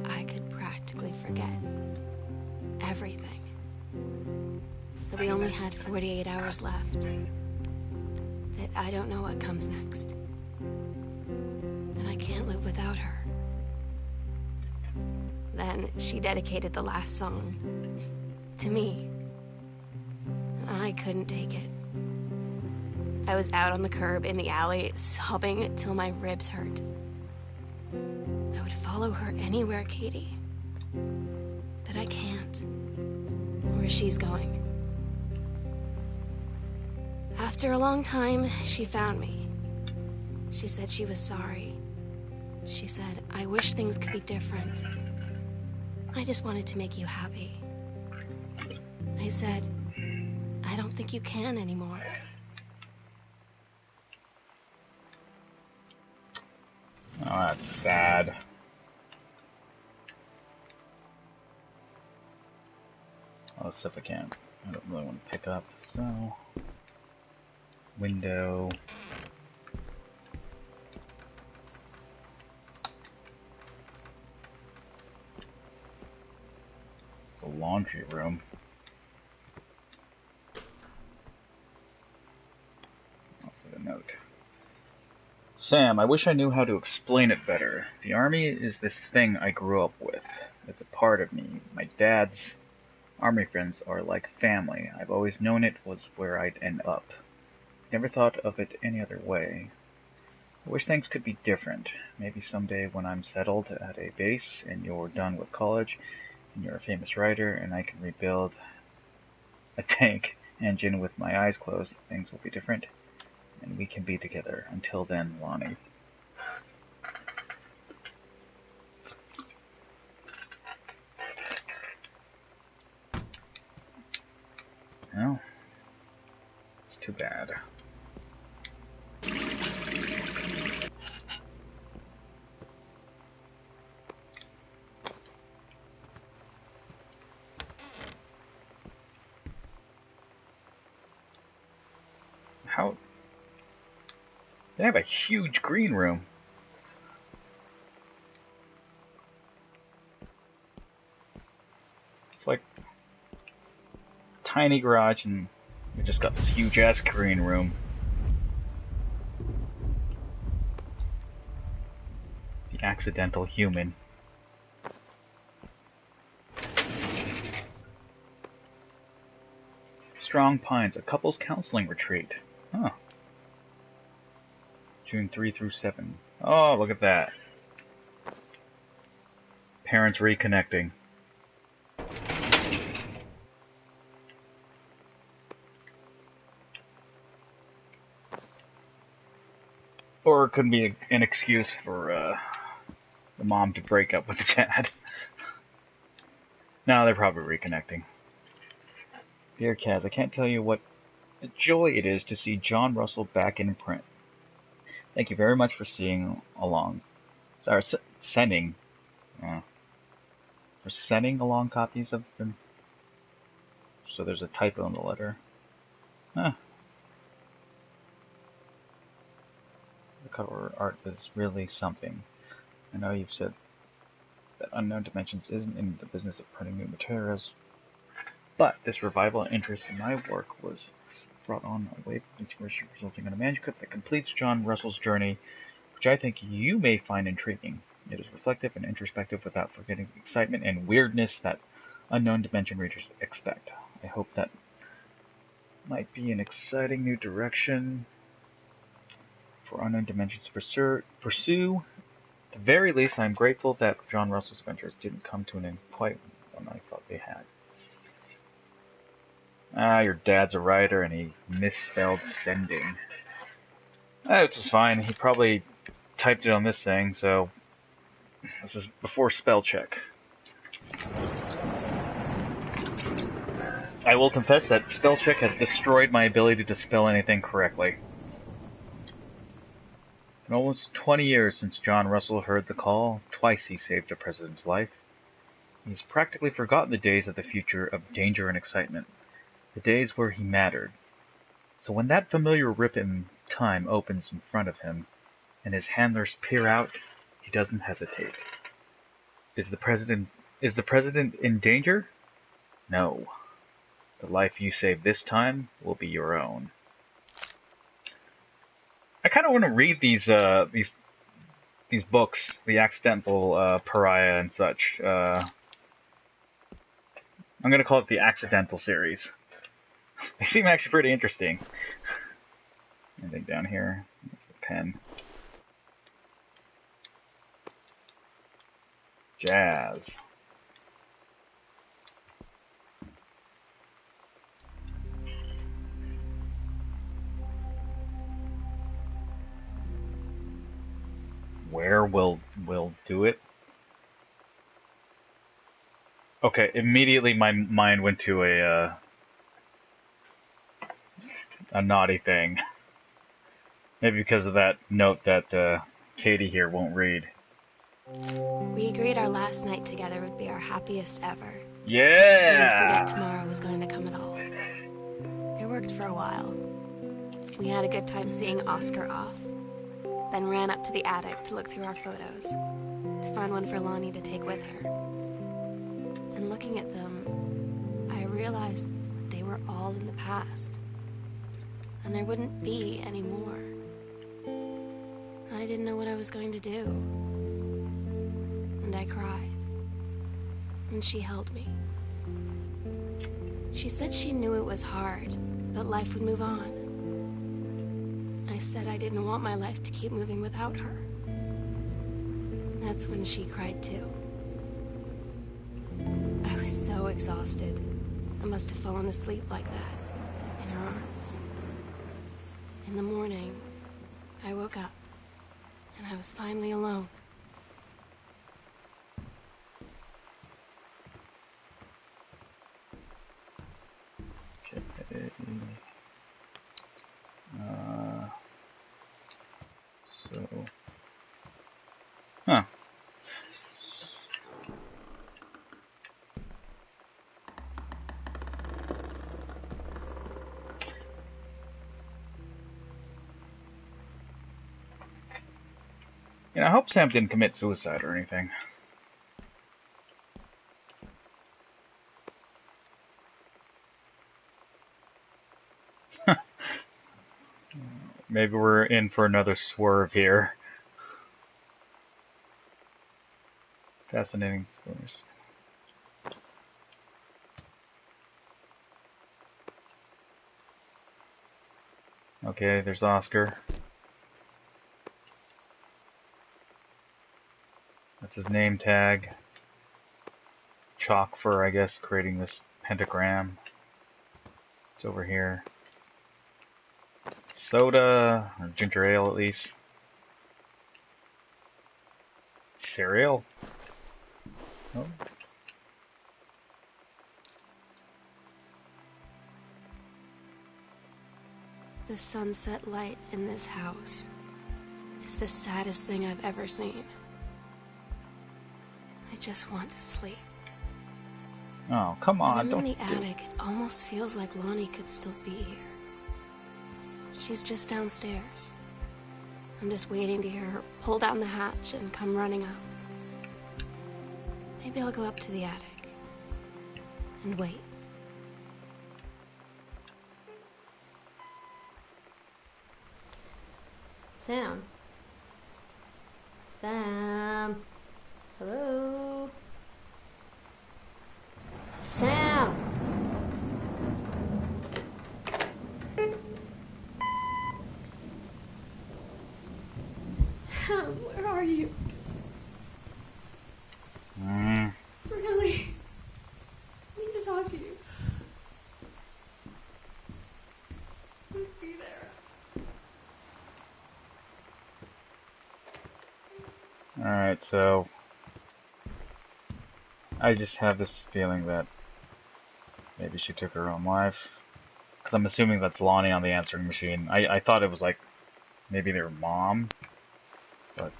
I could practically forget everything. That we only had 48 hours left. That I don't know what comes next. That I can't live without her. Then she dedicated the last song to me. And I couldn't take it. I was out on the curb in the alley, sobbing till my ribs hurt. I would follow her anywhere, Katie. But I can't. Where she's going. After a long time, she found me. She said she was sorry. She said, I wish things could be different. I just wanted to make you happy. I said, I don't think you can anymore. Oh, that's sad. Oh, stuff I can't. I don't really want to pick up, so... Window... It's a laundry room. Also a note. Sam, I wish I knew how to explain it better. The Army is this thing I grew up with. It's a part of me. My dad's Army friends are like family. I've always known it was where I'd end up. Never thought of it any other way. I wish things could be different. Maybe someday when I'm settled at a base and you're done with college and you're a famous writer and I can rebuild a tank engine with my eyes closed, things will be different. And we can be together. Until then, Lonnie. Well, it's too bad. How? They have a huge green room. It's like a tiny garage and we just got this huge ass green room. The accidental human. Strong Pines, a couples counseling retreat. Huh. June 3 through 7. Oh, look at that. Parents reconnecting. Or it could be an excuse for the mom to break up with the dad. No, they're probably reconnecting. Dear Kaz, I can't tell you what a joy it is to see John Russell back in print. Thank you very much for seeing along. Sorry, sending. For sending along copies of them. So there's a typo in the letter. Huh. The cover art is really something. I know you've said that Unknown Dimensions isn't in the business of printing new materials, but this revival and interest in my work was brought on a wave of inspiration resulting in a manuscript that completes John Russell's journey, which I think you may find intriguing. It is reflective and introspective without forgetting the excitement and weirdness that Unknown Dimension readers expect. I hope that might be an exciting new direction for Unknown Dimensions to pursue. At the very least, I'm grateful that John Russell's adventures didn't come to an end quite when I thought they had. Your dad's a writer and he misspelled sending. Which is fine. He probably typed it on this thing, so this is before spell check. I will confess that spell check has destroyed my ability to spell anything correctly. In almost 20 years since John Russell heard the call, twice he saved a president's life. He's practically forgotten the days of the future of danger and excitement, the days where he mattered. So when that familiar rip in time opens in front of him, and his handlers peer out, he doesn't hesitate. Is the president in danger? No. The life you save this time will be your own. I kind of want to read these books, The Accidental Pariah and such. I'm going to call it the Accidental series. They seem actually pretty interesting. Anything down here? That's the pen. Jazz. Where will do it? Okay, immediately my mind went to a naughty thing. Maybe because of that note that Katie here won't read. We agreed our last night together would be our happiest ever. Yeah! And we'd forget tomorrow was going to come at all. It worked for a while. We had a good time seeing Oscar off, then ran up to the attic to look through our photos, to find one for Lonnie to take with her. And looking at them, I realized they were all in the past. And there wouldn't be any more. And I didn't know what I was going to do. And I cried. And she held me. She said she knew it was hard, but life would move on. I said I didn't want my life to keep moving without her. That's when she cried too. I was so exhausted. I must have fallen asleep like that, in her arms. In the morning, I woke up, and I was finally alone. Okay. Huh. I hope Sam didn't commit suicide or anything. Maybe we're in for another swerve here. Fascinating stories. Okay, there's Oscar. That's his name tag. Chalk for, I guess, creating this pentagram. It's over here. Soda, or ginger ale at least. cereal. Oh. The sunset light in this house is the saddest thing I've ever seen. I just want to sleep. Oh, come on. When I'm in the attic, it almost feels like Lonnie could still be here. She's just downstairs. I'm just waiting to hear her pull down the hatch and come running up. Maybe I'll go up to the attic and wait. Sam? Sam? Hello? Sam! Sam, where are you? Really? I need to talk to you. Please be there. Alright, so I just have this feeling that maybe she took her own life. Because I'm assuming that's Lonnie on the answering machine. I thought it was like maybe their mom. But,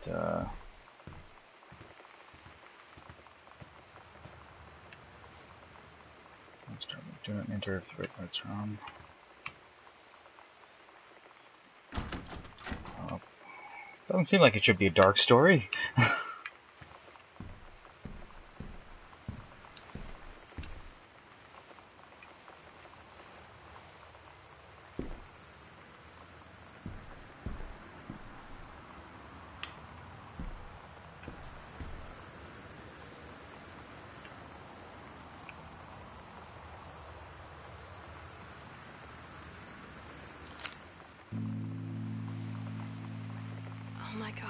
do not enter if the red light's on. Doesn't seem like it should be a dark story. Oh my God.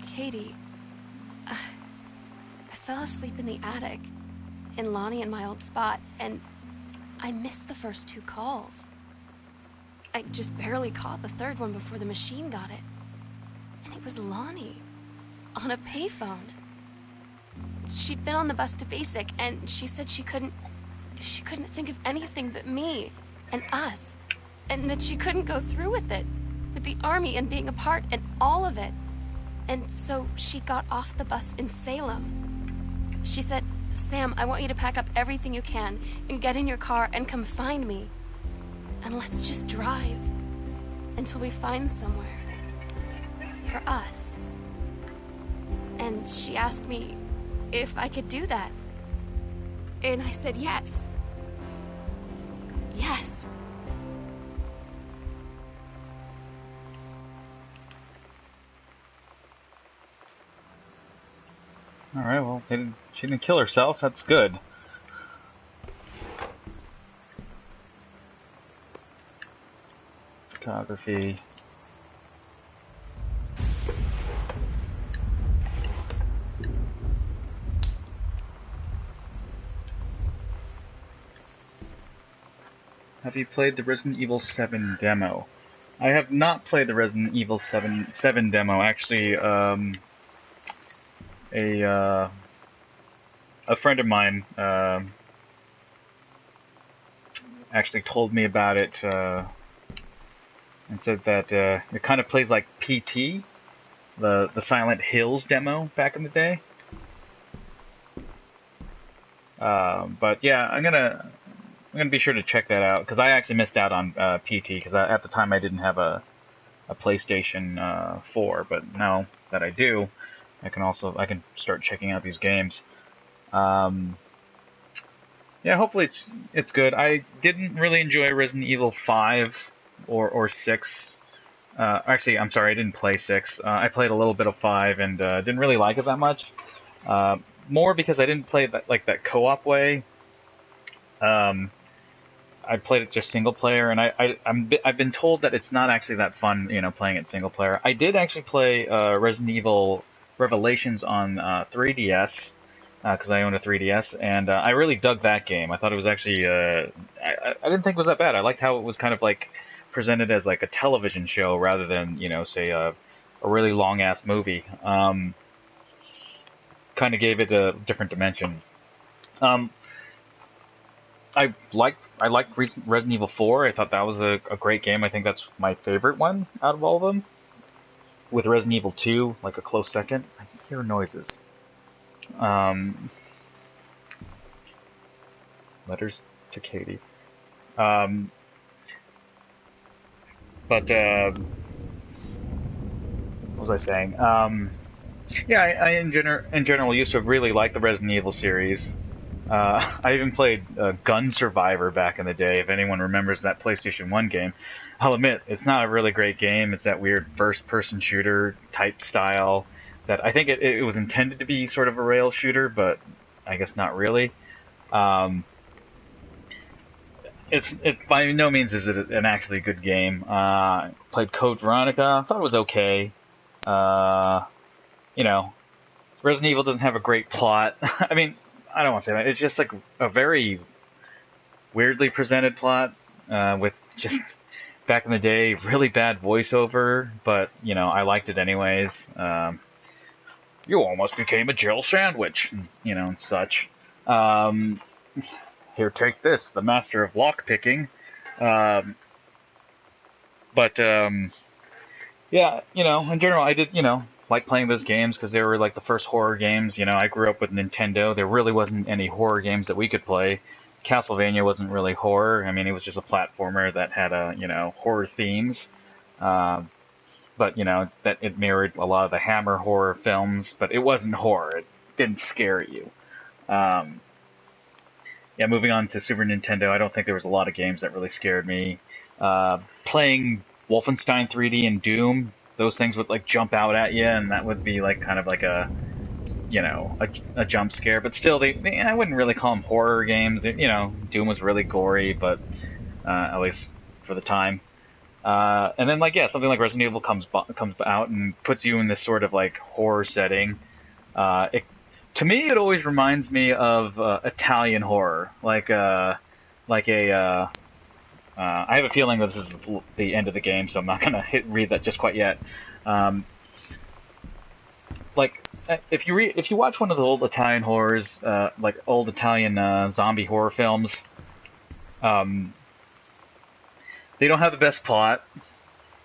Katie, I fell asleep in the attic, in Lonnie and my old spot, and I missed the first 2 calls. I just barely caught the third one before the machine got it. And it was Lonnie, on a payphone. She'd been on the bus to Basic, and she said she couldn't think of anything but me and us, and that she couldn't go through with it, with the army and being a part and all of it. And so she got off the bus in Salem. She said, "Sam, I want you to pack up everything you can and get in your car and come find me. And let's just drive until we find somewhere for us." And she asked me if I could do that. And I said yes. Yes. Alright, well, she didn't kill herself. That's good. Photography. Have you played the Resident Evil 7 demo? I have not played the Resident Evil 7 demo. Actually, a friend of mine actually told me about it and said that it kind of plays like PT, the Silent Hills demo back in the day. But yeah, I'm gonna be sure to check that out, because I actually missed out on PT, because at the time I didn't have a PlayStation 4, but now that I do, I can start checking out these games. Yeah, hopefully it's good. I didn't really enjoy Resident Evil 5 or 6. Actually, I'm sorry, I didn't play 6. I played a little bit of 5 and didn't really like it that much. More because I didn't play that co-op way. I played it just single player, and I've been told that it's not actually that fun, playing it single player. I did actually play Resident Evil Revelations on 3DS, because I own a 3DS, and I really dug that game. I thought it was actually, I didn't think it was that bad. I liked how it was kind of like presented as like a television show rather than, say, a really long-ass movie. kind of gave it a different dimension. Um, I liked Resident Evil 4. I thought that was a great game. I think that's my favorite one out of all of them. With Resident Evil 2, like a close second. I can hear noises. Letters to Katie. But what was I saying? Yeah, I in general used to really like the Resident Evil series. I even played Gun Survivor back in the day. If anyone remembers that PlayStation 1 game, I'll admit it's not a really great game. It's that weird first-person shooter type style that I think it was intended to be sort of a rail shooter, but I guess not really. It by no means is it an actually good game. Played Code Veronica, thought it was okay. You know, Resident Evil doesn't have a great plot. I mean, I don't want to say that. It's just like a very weirdly presented plot, with just back in the day really bad voiceover, but I liked it anyways. You almost became a Jill sandwich, and such. Here, take this, the master of lockpicking. Yeah, in general, I did, like playing those games because they were like the first horror games. I grew up with Nintendo. There really wasn't any horror games that we could play. Castlevania wasn't really horror. I mean, it was just a platformer that had horror themes. But that it mirrored a lot of the Hammer horror films, but it wasn't horror. It didn't scare you. Yeah, moving on to Super Nintendo, I don't think there was a lot of games that really scared me. Playing Wolfenstein 3D and Doom, those things would like jump out at you, and that would be like kind of like a jump scare. But still, I wouldn't really call them horror games. Doom was really gory, but at least for the time. And then something like Resident Evil comes out and puts you in this sort of like horror setting. To me, it always reminds me of Italian horror, I have a feeling that this is the end of the game, so I'm not gonna read that just quite yet. If you watch one of the old Italian horrors, like old Italian zombie horror films, they don't have the best plot.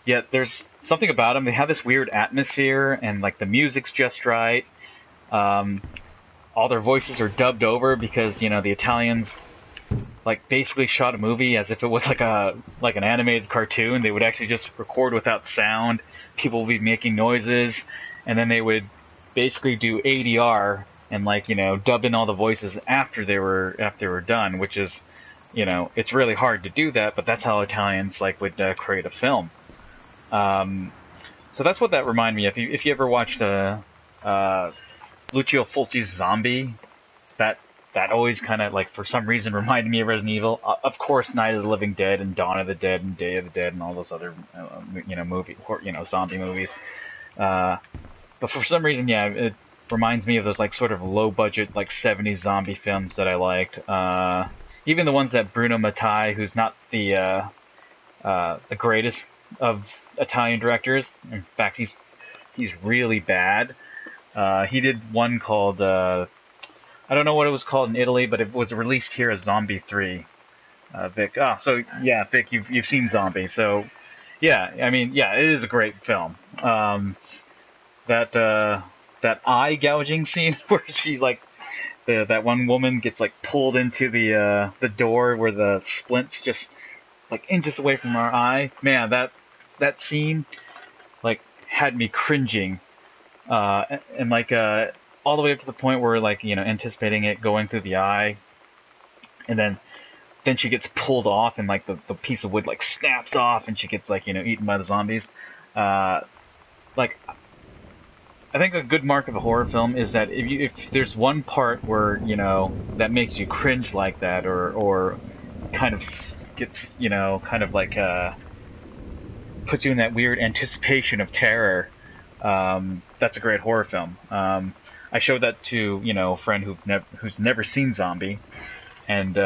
Yet there's something about them. They have this weird atmosphere, and like the music's just right. All their voices are dubbed over because the Italians like basically shot a movie as if it was like an animated cartoon. They would actually just record without sound. People would be making noises, and then they would basically do ADR and dub in all the voices after they were done, which is it's really hard to do that, but that's how Italians would create a film. So that's what that reminded me of. If you ever watched Lucio Fulci's Zombie, that always kind of for some reason reminded me of Resident Evil. Of course, Night of the Living Dead and Dawn of the Dead and Day of the Dead and all those other zombie movies. But for some reason, yeah, it reminds me of those sort of low budget 70s zombie films that I liked. Even the ones that Bruno Mattei, who's not the greatest of Italian directors. In fact, he's really bad. He did one called, I don't know what it was called in Italy, but it was released here as Zombie 3. Vic. So yeah, Vic, you've seen Zombie. So yeah, I mean, yeah, it is a great film. That eye gouging scene where she's that one woman gets pulled into the door where the splint's just inches away from her eye. Man, that scene had me cringing. And all the way up to the point where anticipating it going through the eye, and then she gets pulled off and the piece of wood snaps off and she gets eaten by the zombies. I think a good mark of a horror film is that if there's one part where that makes you cringe like that, or kind of gets puts you in that weird anticipation of terror. That's a great horror film. I showed that to a friend who's never seen Zombie, and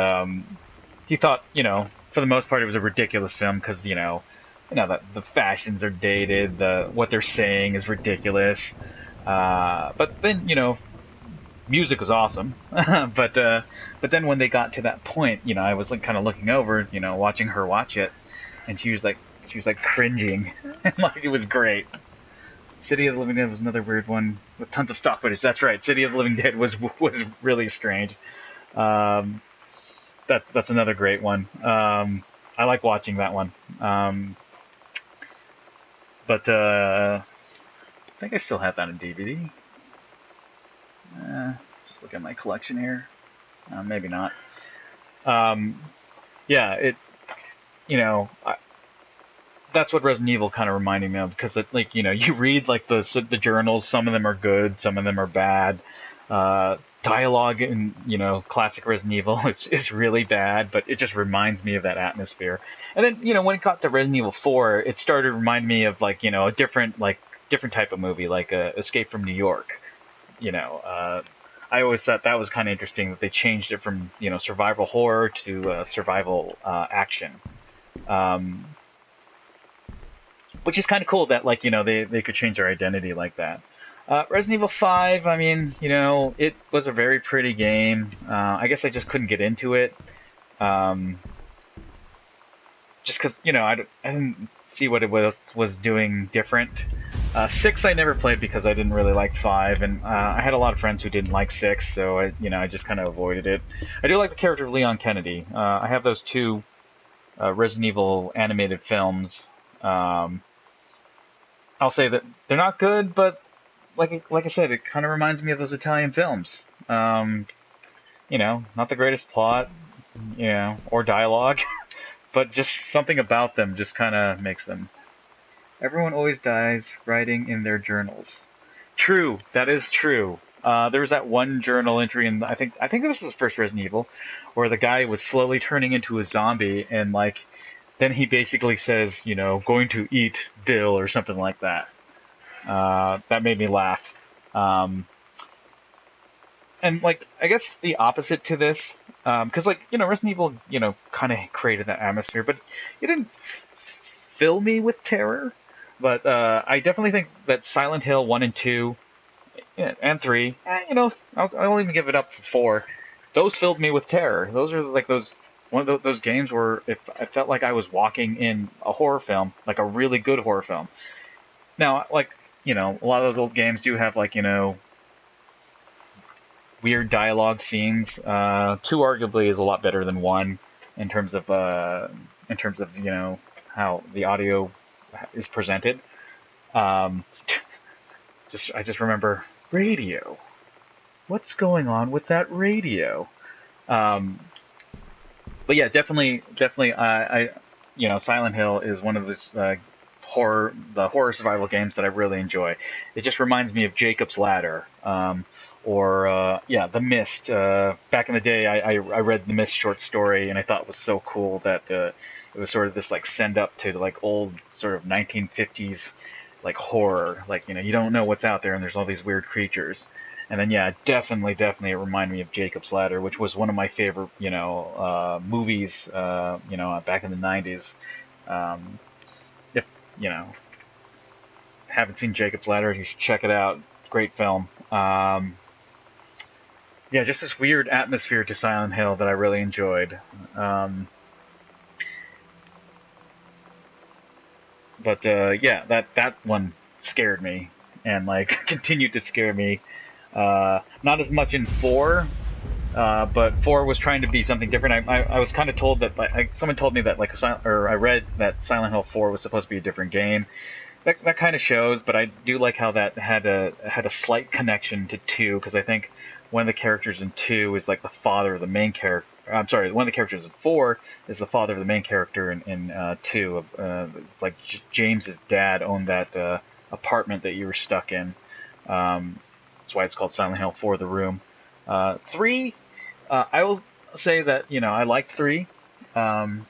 he thought for the most part it was a ridiculous film because that the fashions are dated, what they're saying is ridiculous. But then music was awesome, but then when they got to that point, I was like kind of looking over, watching her watch it, and she was like cringing, and like it was great. City of the Living Dead was another weird one with tons of stock footage. That's right, City of the Living Dead was really strange. That's another great one. I like watching that one. But I think I still have that on DVD. Just look at my collection here. Maybe not. Yeah, that's what Resident Evil kind of reminded me of, because you read like the journals. Some of them are good, some of them are bad. Dialogue in classic Resident Evil is really bad, but it just reminds me of that atmosphere. And then when it got to Resident Evil 4, it started to remind me of a different type of movie, like Escape from New York. I always thought that was kind of interesting that they changed it from survival horror to survival action. Which is kind of cool that they could change their identity like that. Resident Evil 5, I mean, it was a very pretty game. I guess I just couldn't get into it. Just because, I didn't see what it was doing different. 6 I never played because I didn't really like 5, and I had a lot of friends who didn't like 6, so I just kind of avoided it. I do like the character of Leon Kennedy. I have those 2 Resident Evil animated films. I'll say that they're not good, but like I said, it kind of reminds me of those Italian films. Not the greatest plot, or dialogue, but just something about them just kind of makes them. Everyone always dies writing in their journals. True, that is true. There was that one journal entry, and I think this was the first Resident Evil, where the guy was slowly turning into a zombie, and then he basically says, going to eat Bill or something like that. That made me laugh. And I guess the opposite to this, because Resident Evil, kind of created that atmosphere, but it didn't fill me with terror. But I definitely think that Silent Hill 1 and 2 and 3, I'll even give it up for 4. Those filled me with terror. Those are one of those games where I felt like I was walking in a horror film, like a really good horror film. Now, a lot of those old games do have weird dialogue scenes. 2 arguably is a lot better than 1 in terms of how the audio is presented. I just remember radio. What's going on with that radio? But yeah, definitely, I Silent Hill is one of those horror survival games that I really enjoy. It just reminds me of Jacob's Ladder, or The Mist. Back in the day, I read the Mist short story, and I thought it was so cool that it was sort of this send up to old sort of 1950s horror. You don't know what's out there, and there's all these weird creatures. And then, yeah, definitely it reminded me of Jacob's Ladder, which was one of my favorite, movies, back in the 90s. If, haven't seen Jacob's Ladder, you should check it out. Great film. Yeah, just this weird atmosphere to Silent Hill that I really enjoyed. Yeah, that one scared me, and continued to scare me. Not as much in 4, but 4 was trying to be something different. I was kind of told that someone told me that I read that Silent Hill 4 was supposed to be a different game. That kind of shows, but I do like how that had a slight connection to 2, because I think one of the characters in 2 is the father of the main character. I'm sorry, one of the characters in 4 is the father of the main character in 2. It's James's dad owned that apartment that you were stuck in. That's why it's called Silent Hill 4: The Room. 3, I will say that I liked 3, and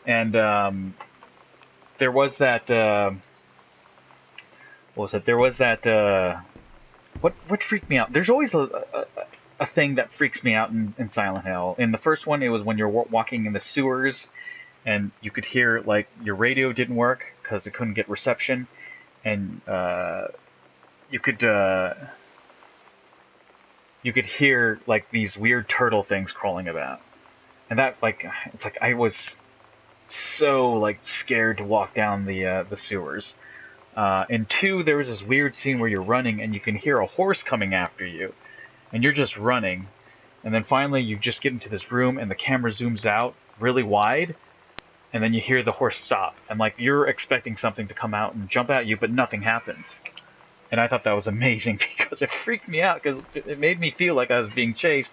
there was that. What was it? There was that. What freaked me out? There's always a thing that freaks me out in Silent Hill. In the first one, it was when you're walking in the sewers, and you could hear your radio didn't work because it couldn't get reception, and you could you could hear like these weird turtle things crawling about, and that like it's like I was so like scared to walk down the sewers. In 2, there was this weird scene where you're running and you can hear a horse coming after you, and you're just running, and then finally you just get into this room and the camera zooms out really wide, and then you hear the horse stop, and like you're expecting something to come out and jump at you, but nothing happens. And I thought that was amazing because it freaked me out because it made me feel like I was being chased,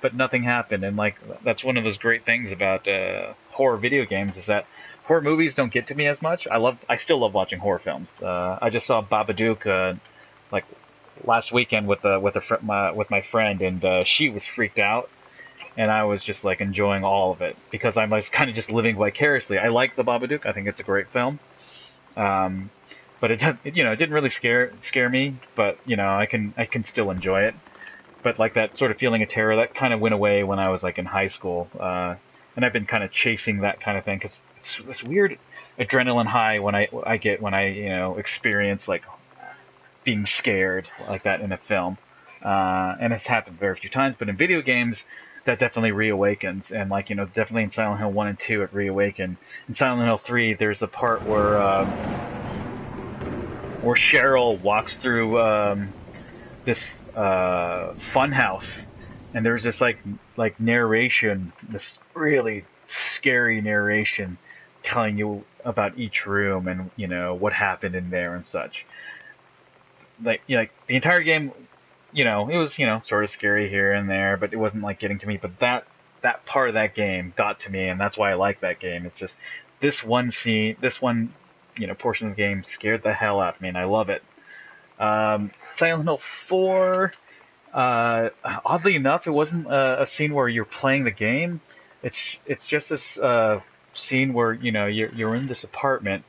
but nothing happened. And like that's one of those great things about horror video games is that horror movies don't get to me as much. I still love watching horror films. I just saw Babadook like last weekend with my friend, and she was freaked out, and I was just like enjoying all of it because I was kind of just living vicariously. I like the Babadook. I think it's a great film. But it does, it didn't really scare me, but I can still enjoy it. But like that sort of feeling of terror that kind of went away when I was like in high school, and I've been kind of chasing that kind of thing because it's this weird adrenaline high when I get when I experience like being scared like that in a film, and it's happened very few times. But in video games, that definitely reawakens, and like definitely in Silent Hill 1 and 2 it reawakened. In Silent Hill 3, there's a part where Cheryl walks through this fun house, and there's this like narration, this really scary narration telling you about each room and what happened in there and such. Like the entire game, it was sort of scary here and there, but it wasn't like getting to me. But that part of that game got to me, and that's why I like that game. It's just this one scene, this one portion of the game scared the hell out of me, and I love it. Silent Hill 4, oddly enough, it wasn't a scene where you're playing the game. It's just this scene where you're in this apartment,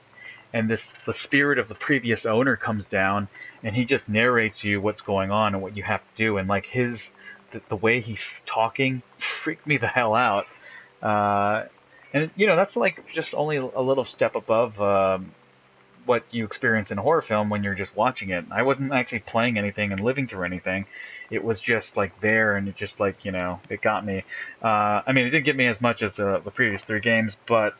and the spirit of the previous owner comes down, and he just narrates you what's going on and what you have to do, and like the way he's talking freaked me the hell out. And that's like just only a little step above what you experience in a horror film when you're just watching it. I wasn't actually playing anything and living through anything. It was just like there, and it just like it got me. I mean, it didn't get me as much as the previous 3 games, but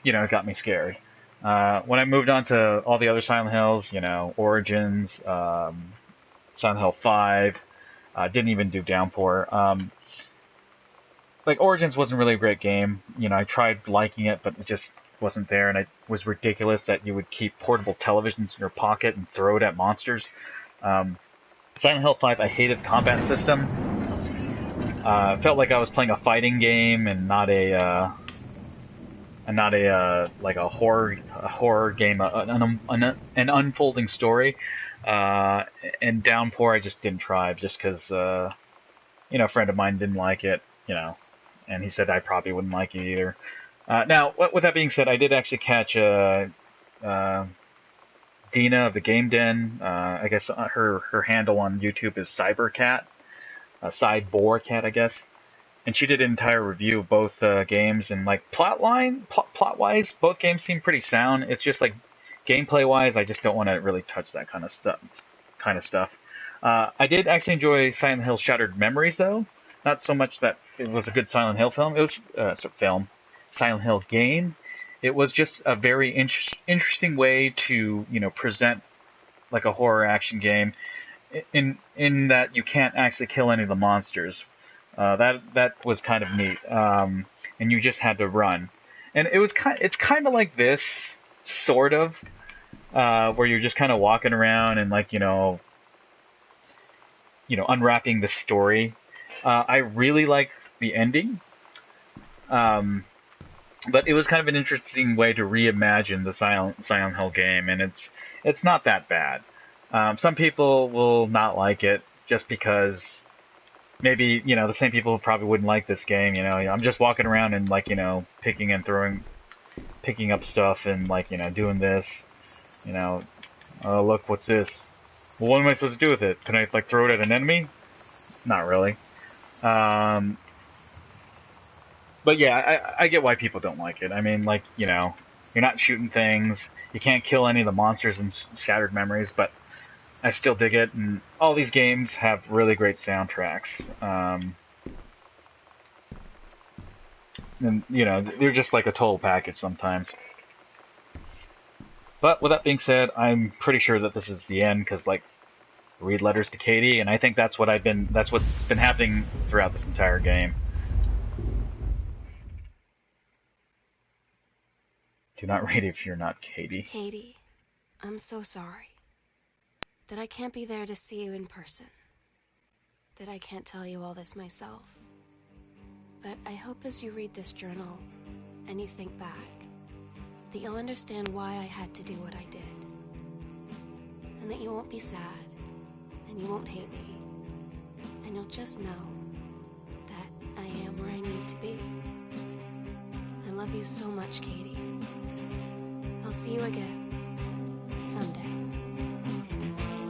it got me scared. When I moved on to all the other Silent Hills, Origins, Silent Hill 5, didn't even do Downpour. Like Origins wasn't really a great game. I tried liking it, but it just wasn't there, and it was ridiculous that you would keep portable televisions in your pocket and throw it at monsters. Silent Hill 5, I hated the combat system. Felt like I was playing a fighting game and not a like a horror game, an unfolding story. And Downpour, I just didn't try just because a friend of mine didn't like it, and he said I probably wouldn't like it either. Now, with that being said, I did actually catch Dina of the Game Den. I guess her handle on YouTube is Cybercat, Cyborcat, I guess. And she did an entire review of both games, and like plot-wise, both games seem pretty sound. It's just like gameplay-wise, I just don't want to really touch that kind of stuff. I did actually enjoy Silent Hill Shattered Memories, though. Not so much that it was a good Silent Hill film. It was Silent Hill game. It was just a very interesting way to present like a horror action game, in that you can't actually kill any of the monsters. That was kind of neat, and you just had to run. And it's kind of like this sort of where you're just kind of walking around and like unwrapping the story. I really like the ending. But it was kind of an interesting way to reimagine the Silent Hill game, and it's not that bad. Some people will not like it just because maybe the same people who probably wouldn't like this game. I'm just walking around and like picking up stuff and like doing this. Oh look, what's this? Well, what am I supposed to do with it? Can I like throw it at an enemy? Not really. But yeah, I get why people don't like it. I mean, like, you're not shooting things. You can't kill any of the monsters in Shattered Memories, but I still dig it, and all these games have really great soundtracks. And, you know, they're just like a total package sometimes. But with that being said, I'm pretty sure that this is the end, because, like, read letters to Katie, and I think that's what's been happening throughout this entire game. Do not read if you're not Katie. Katie, I'm so sorry that I can't be there to see you in person, that I can't tell you all this myself. But I hope as you read this journal and you think back, that you'll understand why I had to do what I did. And that you won't be sad, and you won't hate me, and you'll just know that I am where I need to be. I love you so much, Katie. I'll see you again someday.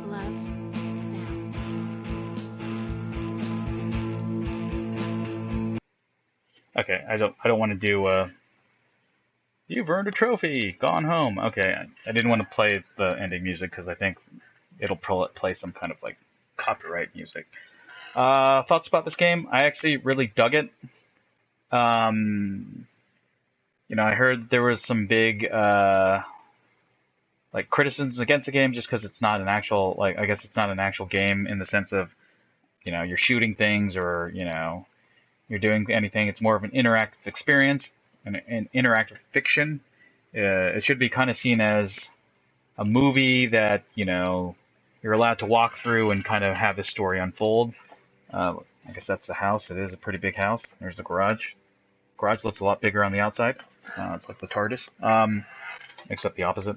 Love, Sam. Okay, I don't want to do you've earned a trophy, gone home. Okay, I didn't want to play the ending music because I think it'll play some kind of like copyright music. Thoughts about this game? I actually really dug it. You know, I heard there was some big like criticisms against the game just because it's not an actual, like, I guess it's not an actual game in the sense of, you know, you're shooting things or, you know, you're doing anything. It's more of an interactive experience, an interactive fiction. It should be kind of seen as a movie that, you know, you're allowed to walk through and kind of have the story unfold. I guess that's the house. It is a pretty big house. There's the garage. Garage looks a lot bigger on the outside. It's like the TARDIS, except the opposite.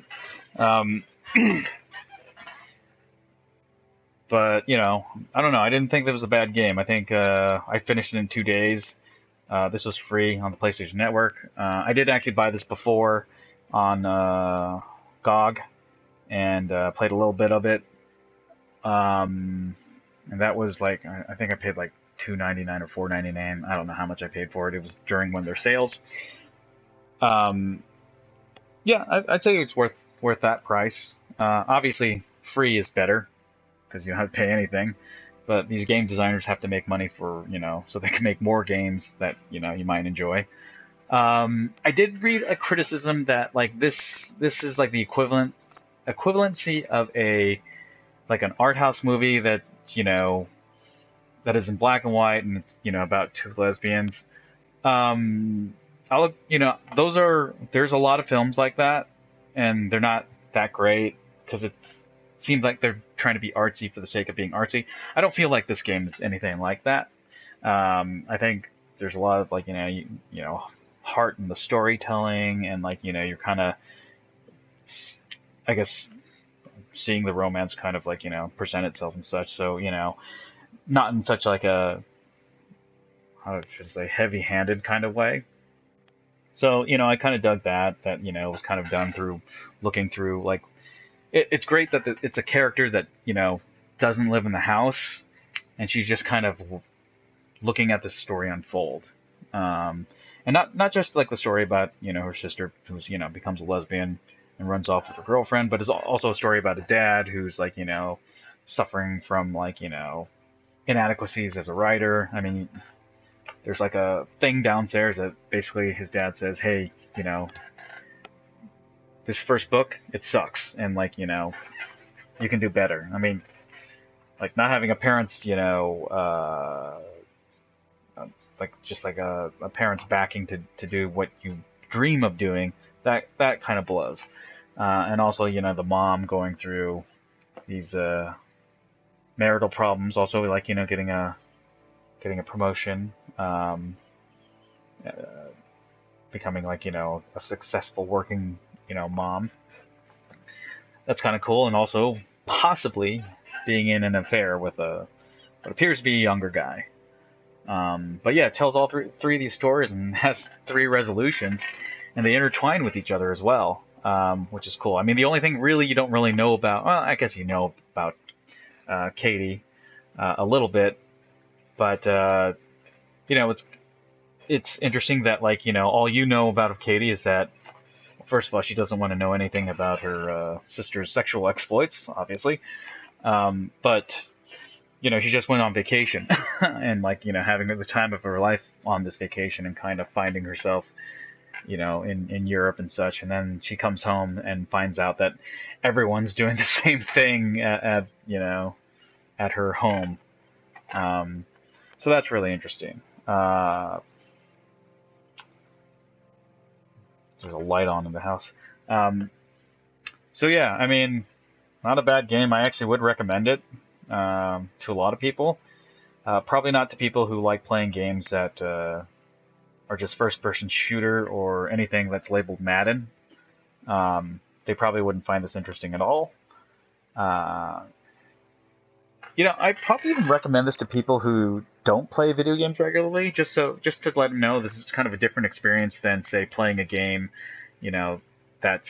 But, you know, I don't know. I didn't think that was a bad game. I think I finished it in 2 days. This was free on the PlayStation Network. I did actually buy this before on GOG and played a little bit of it. And that was like, I think I paid like $2.99 or $4.99. I don't know how much I paid for it. It was during one of their sales. Yeah, I'd say it's worth that price. Obviously, free is better because you don't have to pay anything. But these game designers have to make money for, you know, so they can make more games that, you know, you might enjoy. I did read a criticism that like this is like the equivalency of like an art house movie that, you know, that is in black and white and it's, you know, about two lesbians. You know, there's a lot of films like that, and they're not that great because it seems like they're trying to be artsy for the sake of being artsy. I don't feel like this game is anything like that. I think there's a lot of like, you know, heart in the storytelling, and like, you know, you're kind of, I guess, seeing the romance kind of like, you know, present itself and such. So, you know, not in such like a, how should I say, heavy-handed kind of way. So, you know, I kind of dug that, you know, it was kind of done through looking through, like, it's great that it's a character that, you know, doesn't live in the house, and she's just kind of looking at the story unfold. And not just like the story about, you know, her sister who's, you know, becomes a lesbian and runs off with her girlfriend, but it's also a story about a dad who's like, you know, suffering from like, you know, inadequacies as a writer. I mean, there's like a thing downstairs that basically his dad says, hey, you know, this first book, it sucks. And like, you know, you can do better. I mean, like not having a parent's, you know, like just like a parent's backing to do what you dream of doing, that kind of blows. And also, you know, the mom going through these marital problems, also like, you know, getting a promotion, becoming like, you know, a successful working, you know, mom. That's kind of cool. And also possibly being in an affair with what appears to be a younger guy. But yeah, it tells all three of these stories and has 3 resolutions, and they intertwine with each other as well, which is cool. I mean, the only thing really you don't really know about, well, I guess you know about Katie a little bit, but you know, it's interesting that like, you know, all you know about Katie is that, first of all, she doesn't want to know anything about her sister's sexual exploits, obviously. But she just went on vacation and having the time of her life on this vacation and kind of finding herself, in Europe and such. And then she comes home and finds out that everyone's doing the same thing at her home. So that's really interesting. There's a light on in the house. So yeah, I mean, not a bad game. I actually would recommend it to a lot of people. Probably not to people who like playing games that are just first-person shooter or anything that's labeled Madden. They probably wouldn't find this interesting at all. I'd probably even recommend this to people who don't play video games regularly, just to let them know this is kind of a different experience than, say, playing a game, that's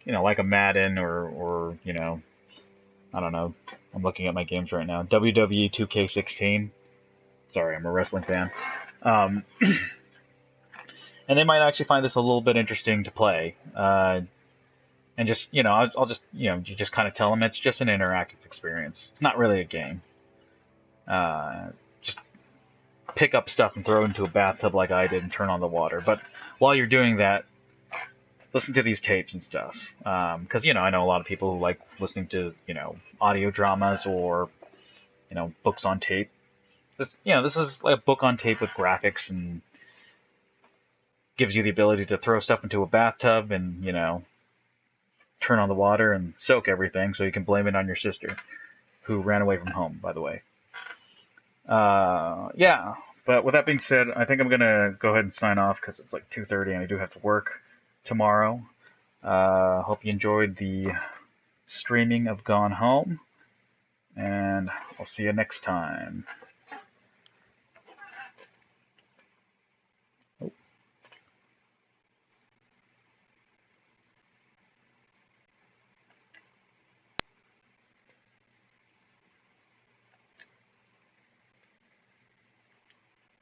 like a Madden or I don't know. I'm looking at my games right now. WWE 2K16. Sorry, I'm a wrestling fan. And they might actually find this a little bit interesting to play. And just, I'll just, you just kind of tell them it's just an interactive experience. It's not really a game. Just pick up stuff and throw it into a bathtub like I did and turn on the water. But while you're doing that, listen to these tapes and stuff. Because, I know a lot of people who like listening to, audio dramas or, books on tape. This is like a book on tape with graphics and gives you the ability to throw stuff into a bathtub and, turn on the water and soak everything so you can blame it on your sister, who ran away from home, by the way. Yeah, but with that being said, I think I'm going to go ahead and sign off because it's like 2:30 and I do have to work tomorrow. Hope you enjoyed the streaming of Gone Home, and I'll see you next time.